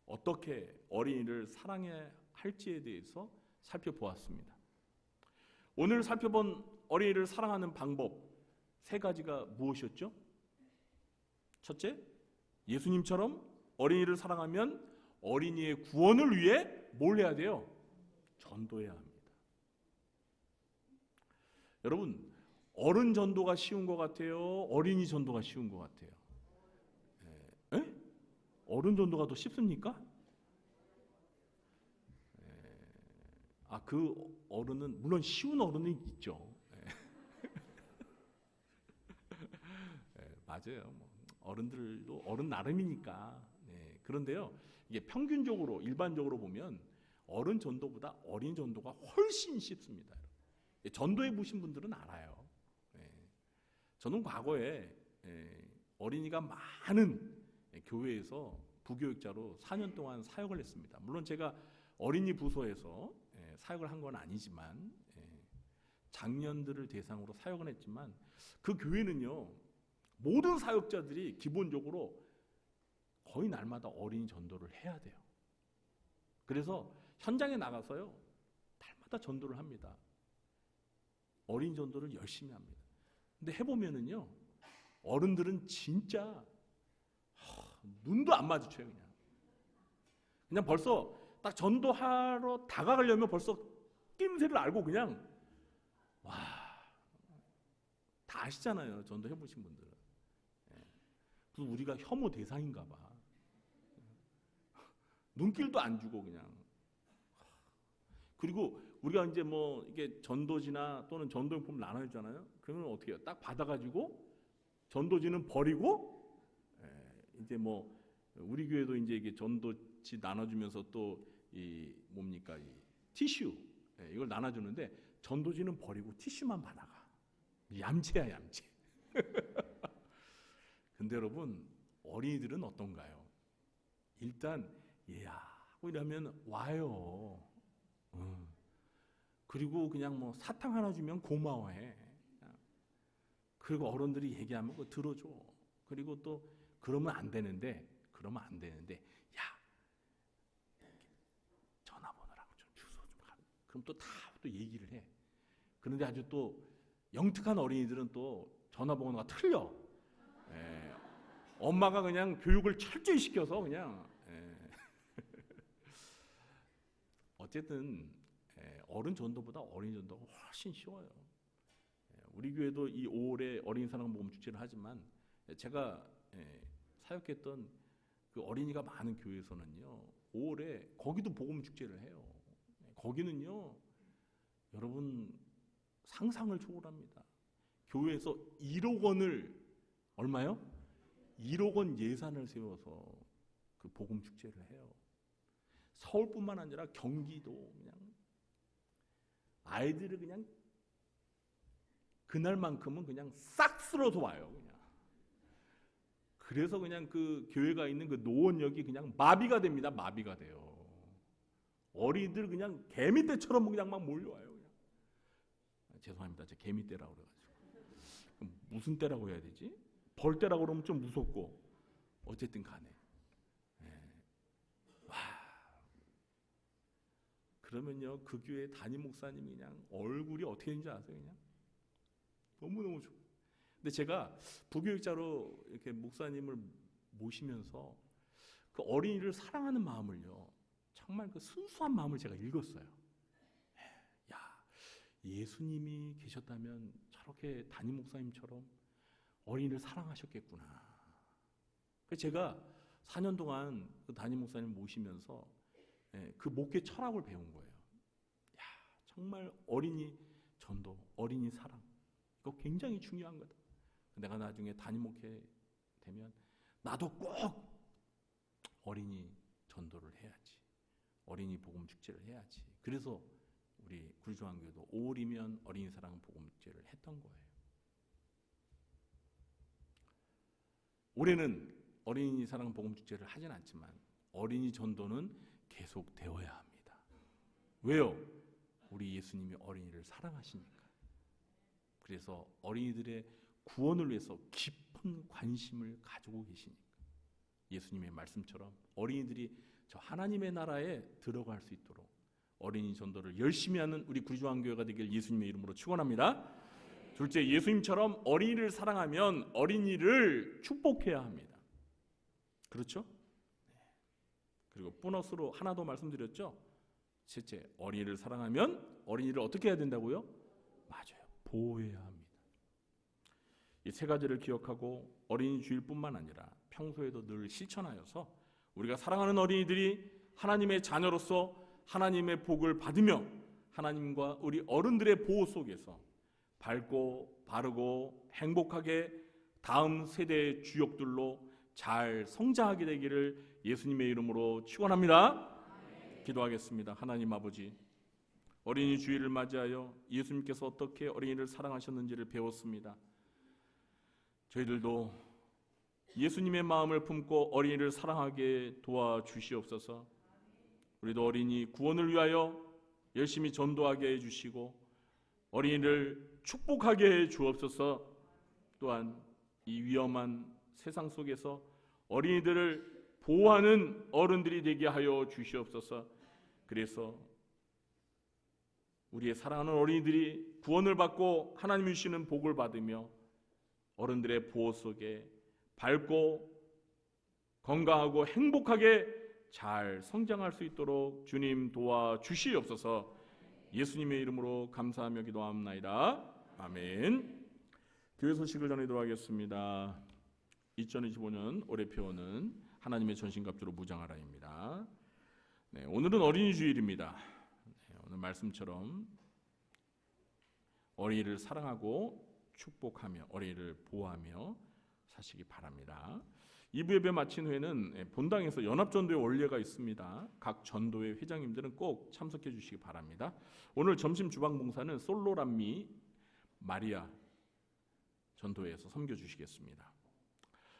어떻게 어린이를 사랑해야 할지에 대해서 살펴보았습니다. 오늘 살펴본 어린이를 사랑하는 방법 3가지가 무엇이었죠? 첫째, 예수님처럼 어린이를 사랑하면 어린이의 구원을 위해 뭘 해야 돼요? 전도해야 합니다. 여러분, 어른 전도가 쉬운 것 같아요? 어린이 전도가 쉬운 것 같아요? 어른 전도가 더 쉽습니까? 그 어른은 물론 쉬운 어른이 있죠. 맞아요. 어른들도 어른 나름이니까. 그런데요, 이게 평균적으로 일반적으로 보면 어른 전도보다 어린 전도가 훨씬 쉽습니다. 전도해 보신 분들은 알아요. 저는 과거에 어린이가 많은 교회에서 부교육자로 4년 동안 사역을 했습니다. 물론 제가 어린이 부서에서 사역을 한 건 아니지만 장년들을 대상으로 사역을 했지만 그 교회는요, 모든 사역자들이 기본적으로 거의 날마다 어린이 전도를 해야 돼요. 그래서 현장에 나가서요, 날마다 전도를 합니다. 어린이 전도를 열심히 합니다. 근데 해보면은요, 어른들은 진짜 눈도 안 마주쳐요. 그냥 벌써 딱 전도하러 다가가려면 벌써 낌새를 알고 그냥 다 아시잖아요. 전도 해보신 분들은. 그래서 우리가 혐오 대상인가 봐. 눈길도 안 주고 그냥. 그리고 우리가 이제 뭐 이게 전도지나 또는 전도용품 나눠주잖아요. 그러면 어떻게 해요? 딱 받아가지고 전도지는 버리고, 이제 뭐 우리 교회도 이제 이게 전도지 나눠주면서 또 이 뭡니까, 이 티슈, 이걸 나눠주는데 전도지는 버리고 티슈만 받아가. 얌체야, 얌체. 근데 여러분, 어린이들은 어떤가요? 일단 얘야 하고 이러면 와요. 그리고 그냥 뭐 사탕 하나 주면 고마워해. 그리고 어른들이 얘기하면 그거 들어줘. 그리고 또 그러면 안 되는데, 야, 전화번호랑 좀 주소 좀 가. 그럼 또 다 또 얘기를 해. 그런데 아주 또 영특한 어린이들은 또 전화번호가 틀려. 엄마가 그냥 교육을 철저히 시켜서 그냥. 어쨌든 어른 전도보다 어린이 전도가 훨씬 쉬워요. 우리 교회도 이 5월에 어린이 사랑 복음 축제를 하지만 제가 사역했던 그 어린이가 많은 교회에서는요, 5월에 거기도 복음 축제를 해요. 거기는요, 여러분 상상을 초월합니다. 교회에서 1억 원을 얼마요? 1억 원 예산을 세워서 그 복음 축제를 해요. 서울뿐만 아니라 경기도 그냥 아이들을 그냥 그날만큼은 그냥 싹 쓸어서 와요. 그냥. 그래서 그냥 그 교회가 있는 그 노원역이 그냥 마비가 됩니다. 마비가 돼요. 어린이들 그냥 개미떼처럼 그냥 막 몰려와요. 그냥. 죄송합니다. 제가 개미떼라고 그래가지고. 무슨 떼라고 해야 되지? 벌떼라고 그러면 좀 무섭고. 어쨌든 간에. 그러면요, 그 교회 담임 목사님이 그냥 얼굴이 어떻게 되는지 아세요? 그냥 너무너무 좋아요. 근데 제가 부교육자로 이렇게 목사님을 모시면서 그 어린이를 사랑하는 마음을요, 정말 그 순수한 마음을 제가 읽었어요. 야, 예수님이 계셨다면 저렇게 담임 목사님처럼 어린이를 사랑하셨겠구나. 그래서 제가 4년 동안 그 담임 목사님 모시면서 그 목회 철학을 배운 거예요. 야, 정말 어린이 전도, 어린이 사랑, 이거 굉장히 중요한 거다. 내가 나중에 담임 목회 되면 나도 꼭 어린이 전도를 해야지, 어린이 복음 축제를 해야지. 그래서 우리 구리조한교회도 5월이면 어린이 사랑 복음 축제를 했던 거예요. 올해는 어린이 사랑 복음 축제를 하진 않지만 어린이 전도는 계속 되어야 합니다. 왜요? 우리 예수님이 어린이를 사랑하시니까. 그래서 어린이들의 구원을 위해서 깊은 관심을 가지고 계시니까. 예수님의 말씀처럼 어린이들이 저 하나님의 나라에 들어갈 수 있도록 어린이 전도를 열심히 하는 우리 구리조한교회가 되길 예수님의 이름으로 축원합니다. 둘째, 예수님처럼 어린이를 사랑하면 어린이를 축복해야 합니다. 그렇죠? 그리고 보너스로 하나 더 말씀드렸죠. 셋째, 어린이를 사랑하면 어린이를 어떻게 해야 된다고요? 맞아요. 보호해야 합니다. 이 세 가지를 기억하고 어린이 주일뿐만 아니라 평소에도 늘 실천하여서 우리가 사랑하는 어린이들이 하나님의 자녀로서 하나님의 복을 받으며 하나님과 우리 어른들의 보호 속에서 밝고 바르고 행복하게 다음 세대의 주역들로 잘 성장하게 되기를 예수님의 이름으로 축원합니다. 기도하겠습니다. 하나님 아버지, 어린이 주일을 맞이하여 예수님께서 어떻게 어린이를 사랑하셨는지를 배웠습니다. 저희들도 예수님의 마음을 품고 어린이를 사랑하게 도와주시옵소서. 우리도 어린이 구원을 위하여 열심히 전도하게 해주시고 어린이를 축복하게 해 주옵소서. 또한 이 위험한 세상 속에서 어린이들을 보호하는 어른들이 되게 하여 주시옵소서. 그래서 우리의 사랑하는 어린이들이 구원을 받고 하나님이 주시는 복을 받으며 어른들의 보호 속에 밝고 건강하고 행복하게 잘 성장할 수 있도록 주님 도와주시옵소서. 예수님의 이름으로 감사하며 기도합나이다. 아멘. 교회 소식을 전하도록 하겠습니다. 2025년 올해 표어는 하나님의 전신갑주로 무장하라입니다. 네, 오늘은 어린이 주일입니다. 오늘 말씀처럼 어린이를 사랑하고 축복하며 어린이를 보호하며 사시기 바랍니다. 2부 예배 마친 후에는 본당에서 연합전도회 원례가 있습니다. 각 전도회 회장님들은 꼭 참석해 주시기 바랍니다. 오늘 점심 주방 봉사는 솔로람미 마리아 전도회에서 섬겨주시겠습니다.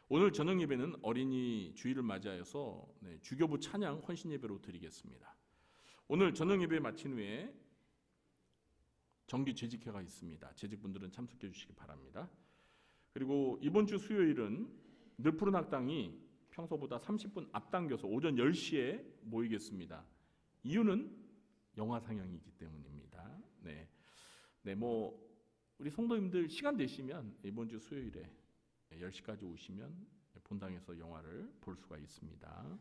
오늘 저녁 예배는 어린이 주일을 맞이하여서 주교부 찬양 헌신 예배로 드리겠습니다. 오늘 저녁 예배 마친 후에 정기 재직회가 있습니다. 재직분들은 참석해 주시기 바랍니다. 그리고 이번 주 수요일은 늘푸른 학당이 평소보다 30분 앞당겨서 오전 10시에 모이겠습니다. 이유는 영화 상영이기 때문입니다. 뭐 우리 성도님들 시간 되시면 이번 주 수요일에 10시까지 오시면 본당에서 영화를 볼 수가 있습니다.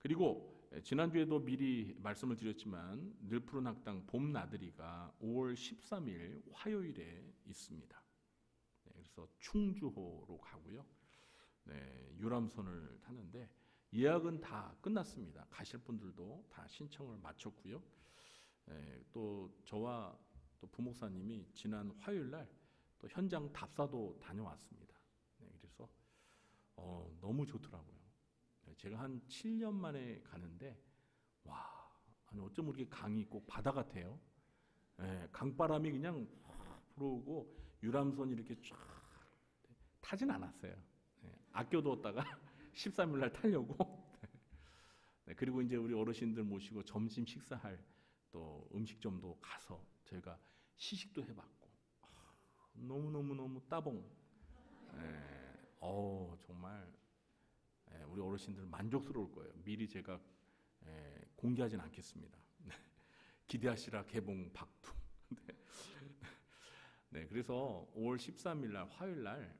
그리고 지난주에도 미리 말씀을 드렸지만 늘푸른 학당 봄 나들이가 5월 13일 화요일에 있습니다. 그래서 충주호로 가고요. 유람선을 타는데 예약은 다 끝났습니다. 가실 분들도 다 신청을 마쳤고요. 또 저와 또 부목사님이 지난 화요일 날 또 현장 답사도 다녀왔습니다. 그래서 너무 좋더라고요. 제가 한 7년 만에 가는데 와, 아니 어쩜 이렇게 강이 꼭 바다 같아요. 강바람이 그냥 불어오고 유람선이 이렇게 쫙 타진 않았어요. 아껴두었다가 13일 날 타려고. 그리고 이제 우리 어르신들 모시고 점심 식사할 또 음식점도 가서 저희가 시식도 해봤고 너무 따봉. 정말 우리 어르신들 만족스러울 거예요. 미리 제가 공개하진 않겠습니다. 기대하시라 개봉 박두. 그래서 5월 13일 날 화요일 날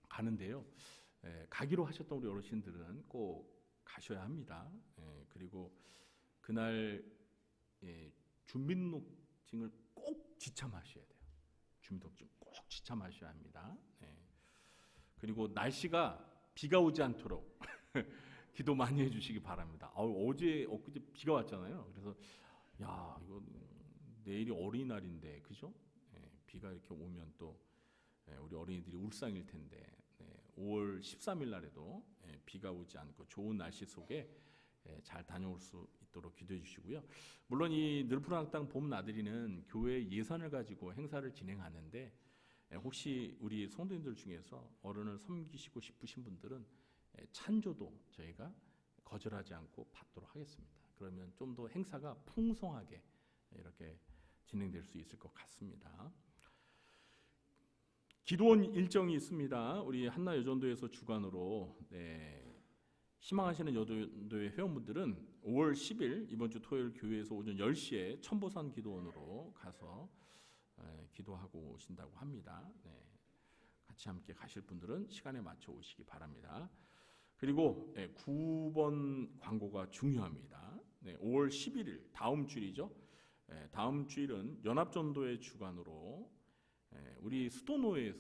가는데요. 가기로 하셨던 우리 어르신들은 꼭 가셔야 합니다. 그리고 그날 주민등록증을 꼭 지참하셔야 돼요. 주민등록증 꼭 지참하셔야 합니다. 그리고 날씨가 비가 오지 않도록 기도 많이 해주시기 바랍니다. 어제 엊그제 비가 왔잖아요. 그래서 야 이거 내일이 어린이날인데 그죠? 비가 이렇게 오면 또 우리 어린이들이 울상일 텐데 5월 13일 날에도 비가 오지 않고 좋은 날씨 속에 잘 다녀올 수 있도록 기도해 주시고요. 물론 이 늘푸른 학당 봄 나들이는 교회 예산을 가지고 행사를 진행하는데 혹시 우리 성도님들 중에서 어른을 섬기시고 싶으신 분들은 찬조도 저희가 거절하지 않고 받도록 하겠습니다. 그러면 좀 더 행사가 풍성하게 이렇게 진행될 수 있을 것 같습니다. 기도원 일정이 있습니다. 우리 한나 여전도에서 주관으로 희망하시는 여전도의 회원분들은 5월 10일 이번 주 토요일 교회에서 오전 10시에 천보산 기도원으로 가서 기도하고 오신다고 합니다. 같이 함께 가실 분들은 시간에 맞춰 오시기 바랍니다. 그리고 9번 광고가 중요합니다. 5월 11일 다음 주일이죠. 다음 주일은 연합전도의 주관으로 우리 수도노회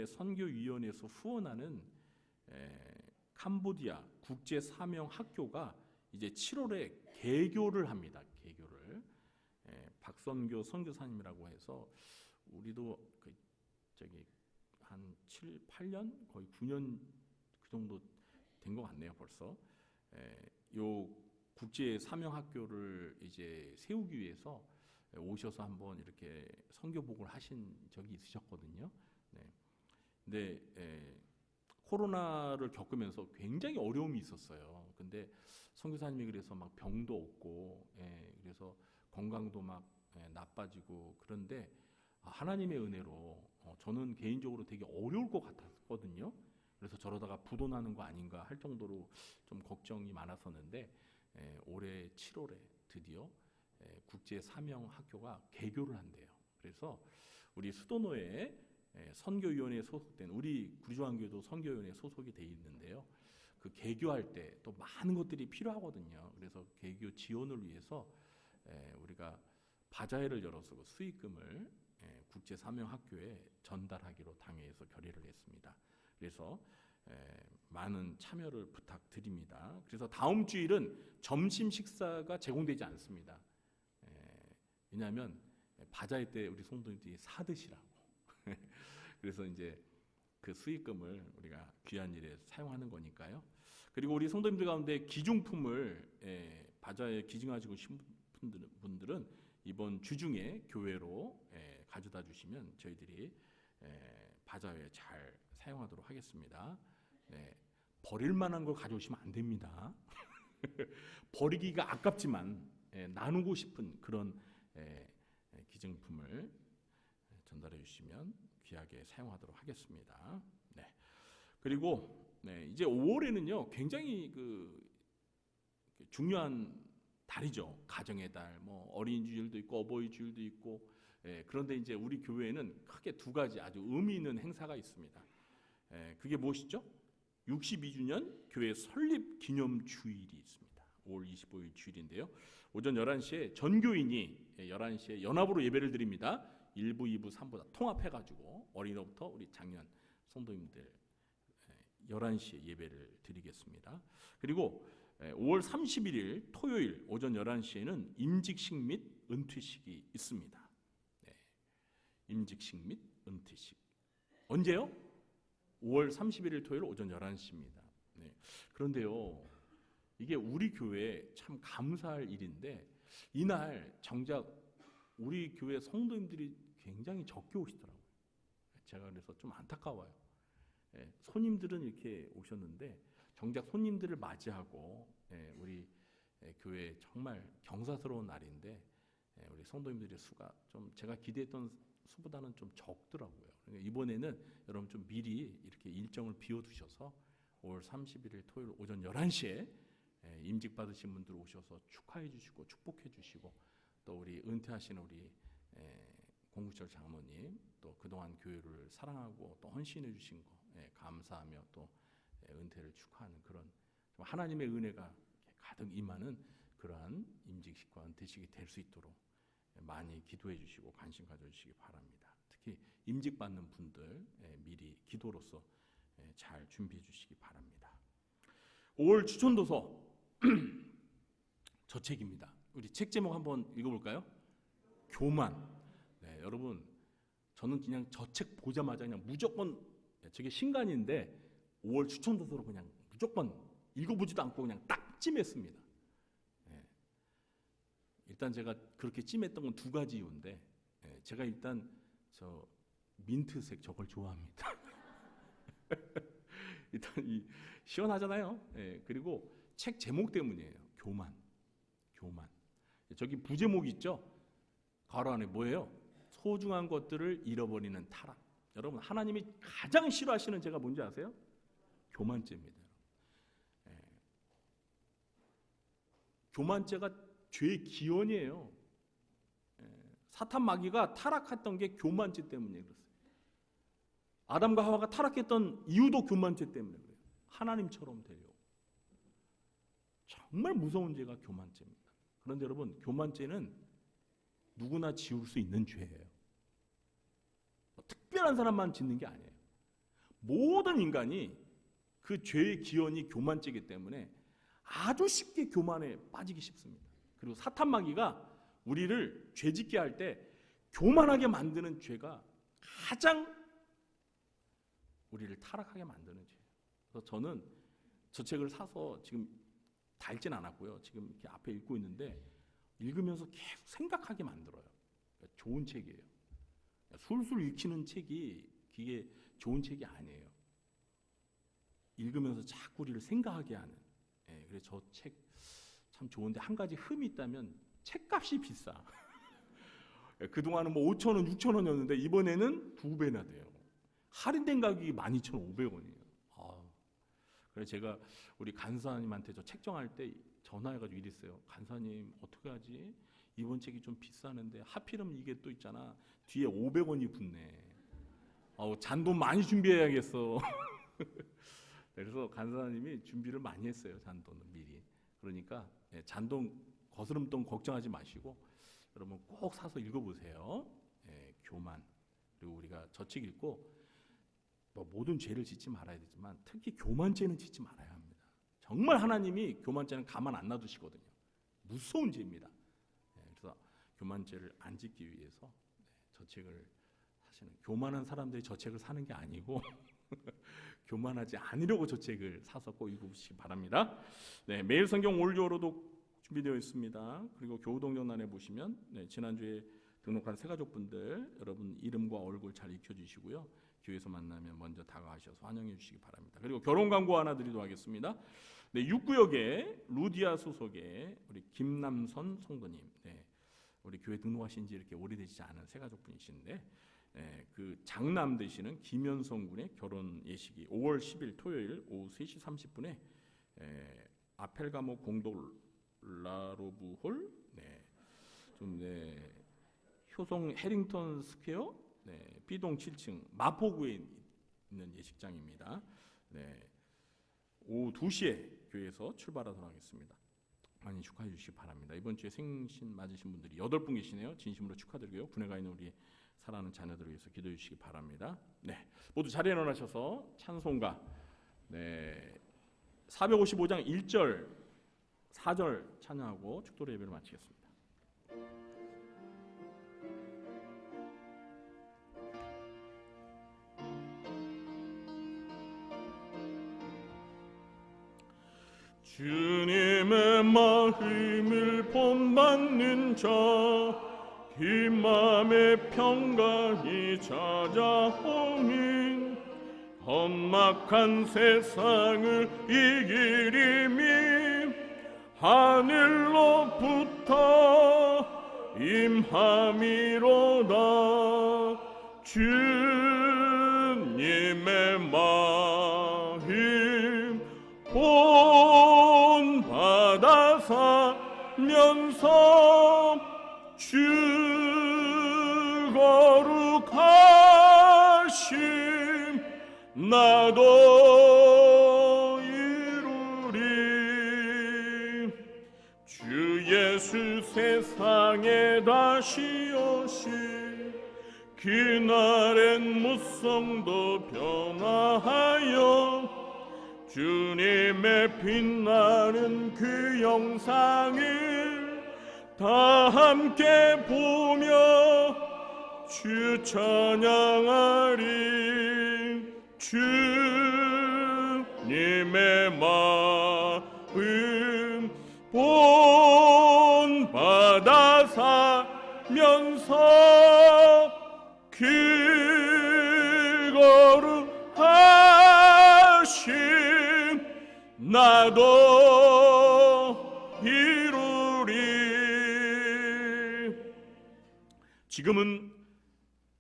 선교위원회에서 후원하는 캄보디아 국제 사명 학교가 이제 7월에 개교를 합니다. 개교를 박선교 선교사님이라고 해서 우리도 한 7, 8년 거의 9년 그 정도 된 것 같네요. 벌써 요 국제 사명 학교를 이제 세우기 위해서 오셔서 한번 이렇게 선교복을 하신 적이 있으셨거든요. 근데 코로나를 겪으면서 굉장히 어려움이 있었어요. 근데 선교사님이 그래서 막 병도 없고, 그래서 건강도 막 나빠지고, 그런데 하나님의 은혜로 저는 개인적으로 되게 어려울 것 같았거든요. 그래서 저러다가 부도나는 거 아닌가 할 정도로 좀 걱정이 많았었는데, 올해 7월에 드디어 국제 사명 학교가 개교를 한대요. 그래서 우리 수도노에 선교위원회에 소속된, 우리 구리조한교회도 선교위원회에 소속이 돼 있는데요. 그 개교할 때 또 많은 것들이 필요하거든요. 그래서 개교 지원을 위해서 우리가 바자회를 열어서 그 수익금을 국제 사명 학교에 전달하기로 당회에서 결의를 했습니다. 그래서 많은 참여를 부탁드립니다. 그래서 다음 주일은 점심 식사가 제공되지 않습니다. 왜냐하면 바자회 때 우리 성도님들이 사드시라고. 그래서 이제 그 수익금을 우리가 귀한 일에 사용하는 거니까요. 그리고 우리 성도님들 가운데 기중품을 바자회에 기증하시고 싶은 분들은 이번 주중에 교회로 가져다 주시면 저희들이 바자회에 잘 사용하도록 하겠습니다. 버릴 만한 걸 가져오시면 안 됩니다. 버리기가 아깝지만 나누고 싶은 그런 기증품을 전달해 주시면 귀하게 사용하도록 하겠습니다. 그리고 이제 5월에는요 굉장히 그 중요한 달이죠. 가정의 달, 뭐 어린이 주일도 있고 어버이 주일도 있고. 그런데 이제 우리 교회에는 크게 두 가지 아주 의미 있는 행사가 있습니다. 그게 무엇이죠? 62주년 교회 설립 기념 주일이 있습니다. 5월 25일 주일인데요. 오전 11시에 전교인이 11시에 연합으로 예배를 드립니다. 1부, 2부, 3부 다 통합해가지고 어린이부터 우리 장년 성도님들 11시에 예배를 드리겠습니다. 그리고 5월 31일 토요일 오전 11시에는 임직식 및 은퇴식이 있습니다. 임직식 및 은퇴식. 언제요? 5월 31일 토요일 오전 11시입니다. 그런데요, 이게 우리 교회에 참 감사할 일인데 이날 정작 우리 교회 성도님들이 굉장히 적게 오시더라고요. 제가 그래서 좀 안타까워요. 손님들은 이렇게 오셨는데 정작 손님들을 맞이하고 우리 교회 정말 경사스러운 날인데 우리 성도님들의 수가 좀 제가 기대했던 수보다는 좀 적더라고요. 그러니까 이번에는 여러분 좀 미리 이렇게 일정을 비워두셔서 5월 31일 토요일 오전 11시에 임직 받으신 분들 오셔서 축하해 주시고 축복해 주시고 또 우리 은퇴하신 우리 공구철 장로님 또 그동안 교회를 사랑하고 또 헌신해 주신 거 감사하며 또 은퇴를 축하하는 그런 하나님의 은혜가 가득 임하는 그러한 임직식과 은퇴식이 될 수 있도록 많이 기도해 주시고 관심 가져주시기 바랍니다. 특히 임직 받는 분들 미리 기도로서 잘 준비해 주시기 바랍니다. 5월 추천도서 저 책입니다. 우리 책 제목 한번 읽어볼까요? 교만. 여러분 저는 그냥 저 책 보자마자 그냥 무조건 저게 신간인데 5월 추천도서로 그냥 무조건 읽어보지도 않고 그냥 딱 찜했습니다. 일단 제가 그렇게 찜했던 건 두 가지 이유인데 제가 일단 저 민트색 저걸 좋아합니다. 일단 이 시원하잖아요. 그리고 책 제목 때문이에요. 교만. 저기 부제목 있죠? 가로 안에 뭐예요? 소중한 것들을 잃어버리는 타락. 여러분 하나님이 가장 싫어하시는 죄가 뭔지 아세요? 교만죄입니다. 교만죄가 죄의 기원이에요. 사탄 마귀가 타락했던 게 교만죄 때문에 그렇습니다. 아담과 하와가 타락했던 이유도 교만죄 때문에 그래요. 하나님처럼 되려고. 정말 무서운 죄가 교만죄입니다. 그런데 여러분 교만죄는 누구나 지울 수 있는 죄예요. 특별한 사람만 짓는 게 아니에요. 모든 인간이 그 죄의 기원이 교만죄이기 때문에 아주 쉽게 교만에 빠지기 쉽습니다. 그리고 사탄 마귀가 우리를 죄짓게 할 때 교만하게 만드는 죄가 가장 우리를 타락하게 만드는 죄예요. 그래서 저는 저 책을 사서 지금 다 읽진 않았고요. 지금 이렇게 앞에 읽고 있는데 읽으면서 계속 생각하게 만들어요. 그러니까 좋은 책이에요. 술술 읽히는 책이 이게 좋은 책이 아니에요. 읽으면서 자꾸 우리를 생각하게 하는. 그래서 저 책 참 좋은데 한 가지 흠이 있다면 책값이 비싸. 그동안은 뭐 5,000원, 6,000원이었는데 이번에는 2배나 돼요. 할인된 가격이 12,500원이에요. 그래서 제가 우리 간사님한테 저 책 정할 때 전화해가지고 이랬어요. 간사님 어떻게 하지? 이번 책이 좀 비싸는데 하필이면 이게 또 있잖아. 뒤에 500원이 붙네. 잔돈 많이 준비해야겠어. 그래서 간사님이 준비를 많이 했어요. 잔돈은 미리. 그러니까 잔돈 거스름돈 걱정하지 마시고 여러분 꼭 사서 읽어보세요. 교만. 그리고 우리가 저 책 읽고 뭐 모든 죄를 짓지 말아야 되지만 특히 교만죄는 짓지 말아야 합니다. 정말 하나님이 교만죄는 가만 안 놔두시거든요. 무서운 죄입니다. 그래서 교만죄를 안 짓기 위해서 저 책을 사시는, 교만한 사람들이 저 책을 사는 게 아니고 교만하지 않으려고 저 책을 사서 꼭 읽어보시기 바랍니다. 매일 성경 올리오로도 준비되어 있습니다. 그리고 교우동정란에 보시면 지난주에 등록한 새가족분들 여러분 이름과 얼굴 잘 익혀주시고요. 교회에서 만나면 먼저 다가가셔서 환영해 주시기 바랍니다. 그리고 결혼 광고 하나 드리도록 하겠습니다. 6구역에 루디아 소속의 우리 김남선 성도님, 우리 교회 등록하신 지 이렇게 오래되지 않은 새가족분이신데 그 장남 되시는 김현성 군의 결혼 예식이 5월 10일 토요일 오후 3시 30분에 아펠가모 공도 라로브홀 효성 해링턴 스퀘어 B동 7층 마포구에 있는 예식장입니다. 오후 2시에 교회에서 출발하도록 하겠습니다. 많이 축하해 주시기 바랍니다. 이번 주에 생신 맞으신 분들이 8분 계시네요. 진심으로 축하드리고요. 군에 가 있는 우리 사랑하는 자녀들을 위해서 기도해 주시기 바랍니다. 모두 자리에 일어나셔서 찬송가 455장 1절 4절 찬양하고 축도로 예배를 마치겠습니다. 주님의 마음을 본받는 자, 긴 맘의 평강이 찾아오니 험악한 세상을 이기리니 하늘로부터 임함이로다. 주님의 마음 본받아 살면서 주 거룩하심 나도 이루리. 주 예수 세상에 다시 오시 그날엔 무성도 변화하여 주님의 빛나는 그 영상을 다 함께 보며 주 찬양하리. 주님의 마음 본받아 살면서 그 거룩하심 나도 이루리. 지금은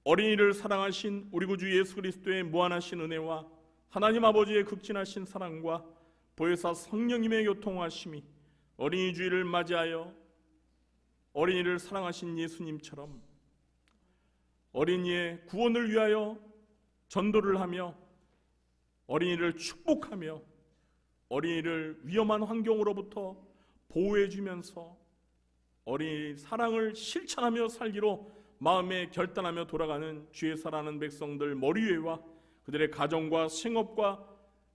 어린이를 사랑하신 우리 구주 예수 그리스도의 무한하신 은혜와 하나님 아버지의 극진하신 사랑과 보혜사 성령님의 교통하심이 어린이 주일을 맞이하여 어린이를 사랑하신 예수님처럼 어린이의 구원을 위하여 전도를 하며 어린이를 축복하며 어린이를 위험한 환경으로부터 보호해 주면서 어린이 사랑을 실천하며 살기로 마음에 결단하며 돌아가는 주의 사랑하는 백성들 머리 위에와 그들의 가정과 생업과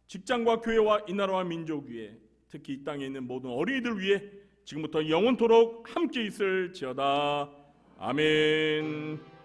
직장과 교회와 이 나라와 민족 위에 특히 이 땅에 있는 모든 어린이들 위해 지금부터 영원토록 함께 있을지어다. 아멘.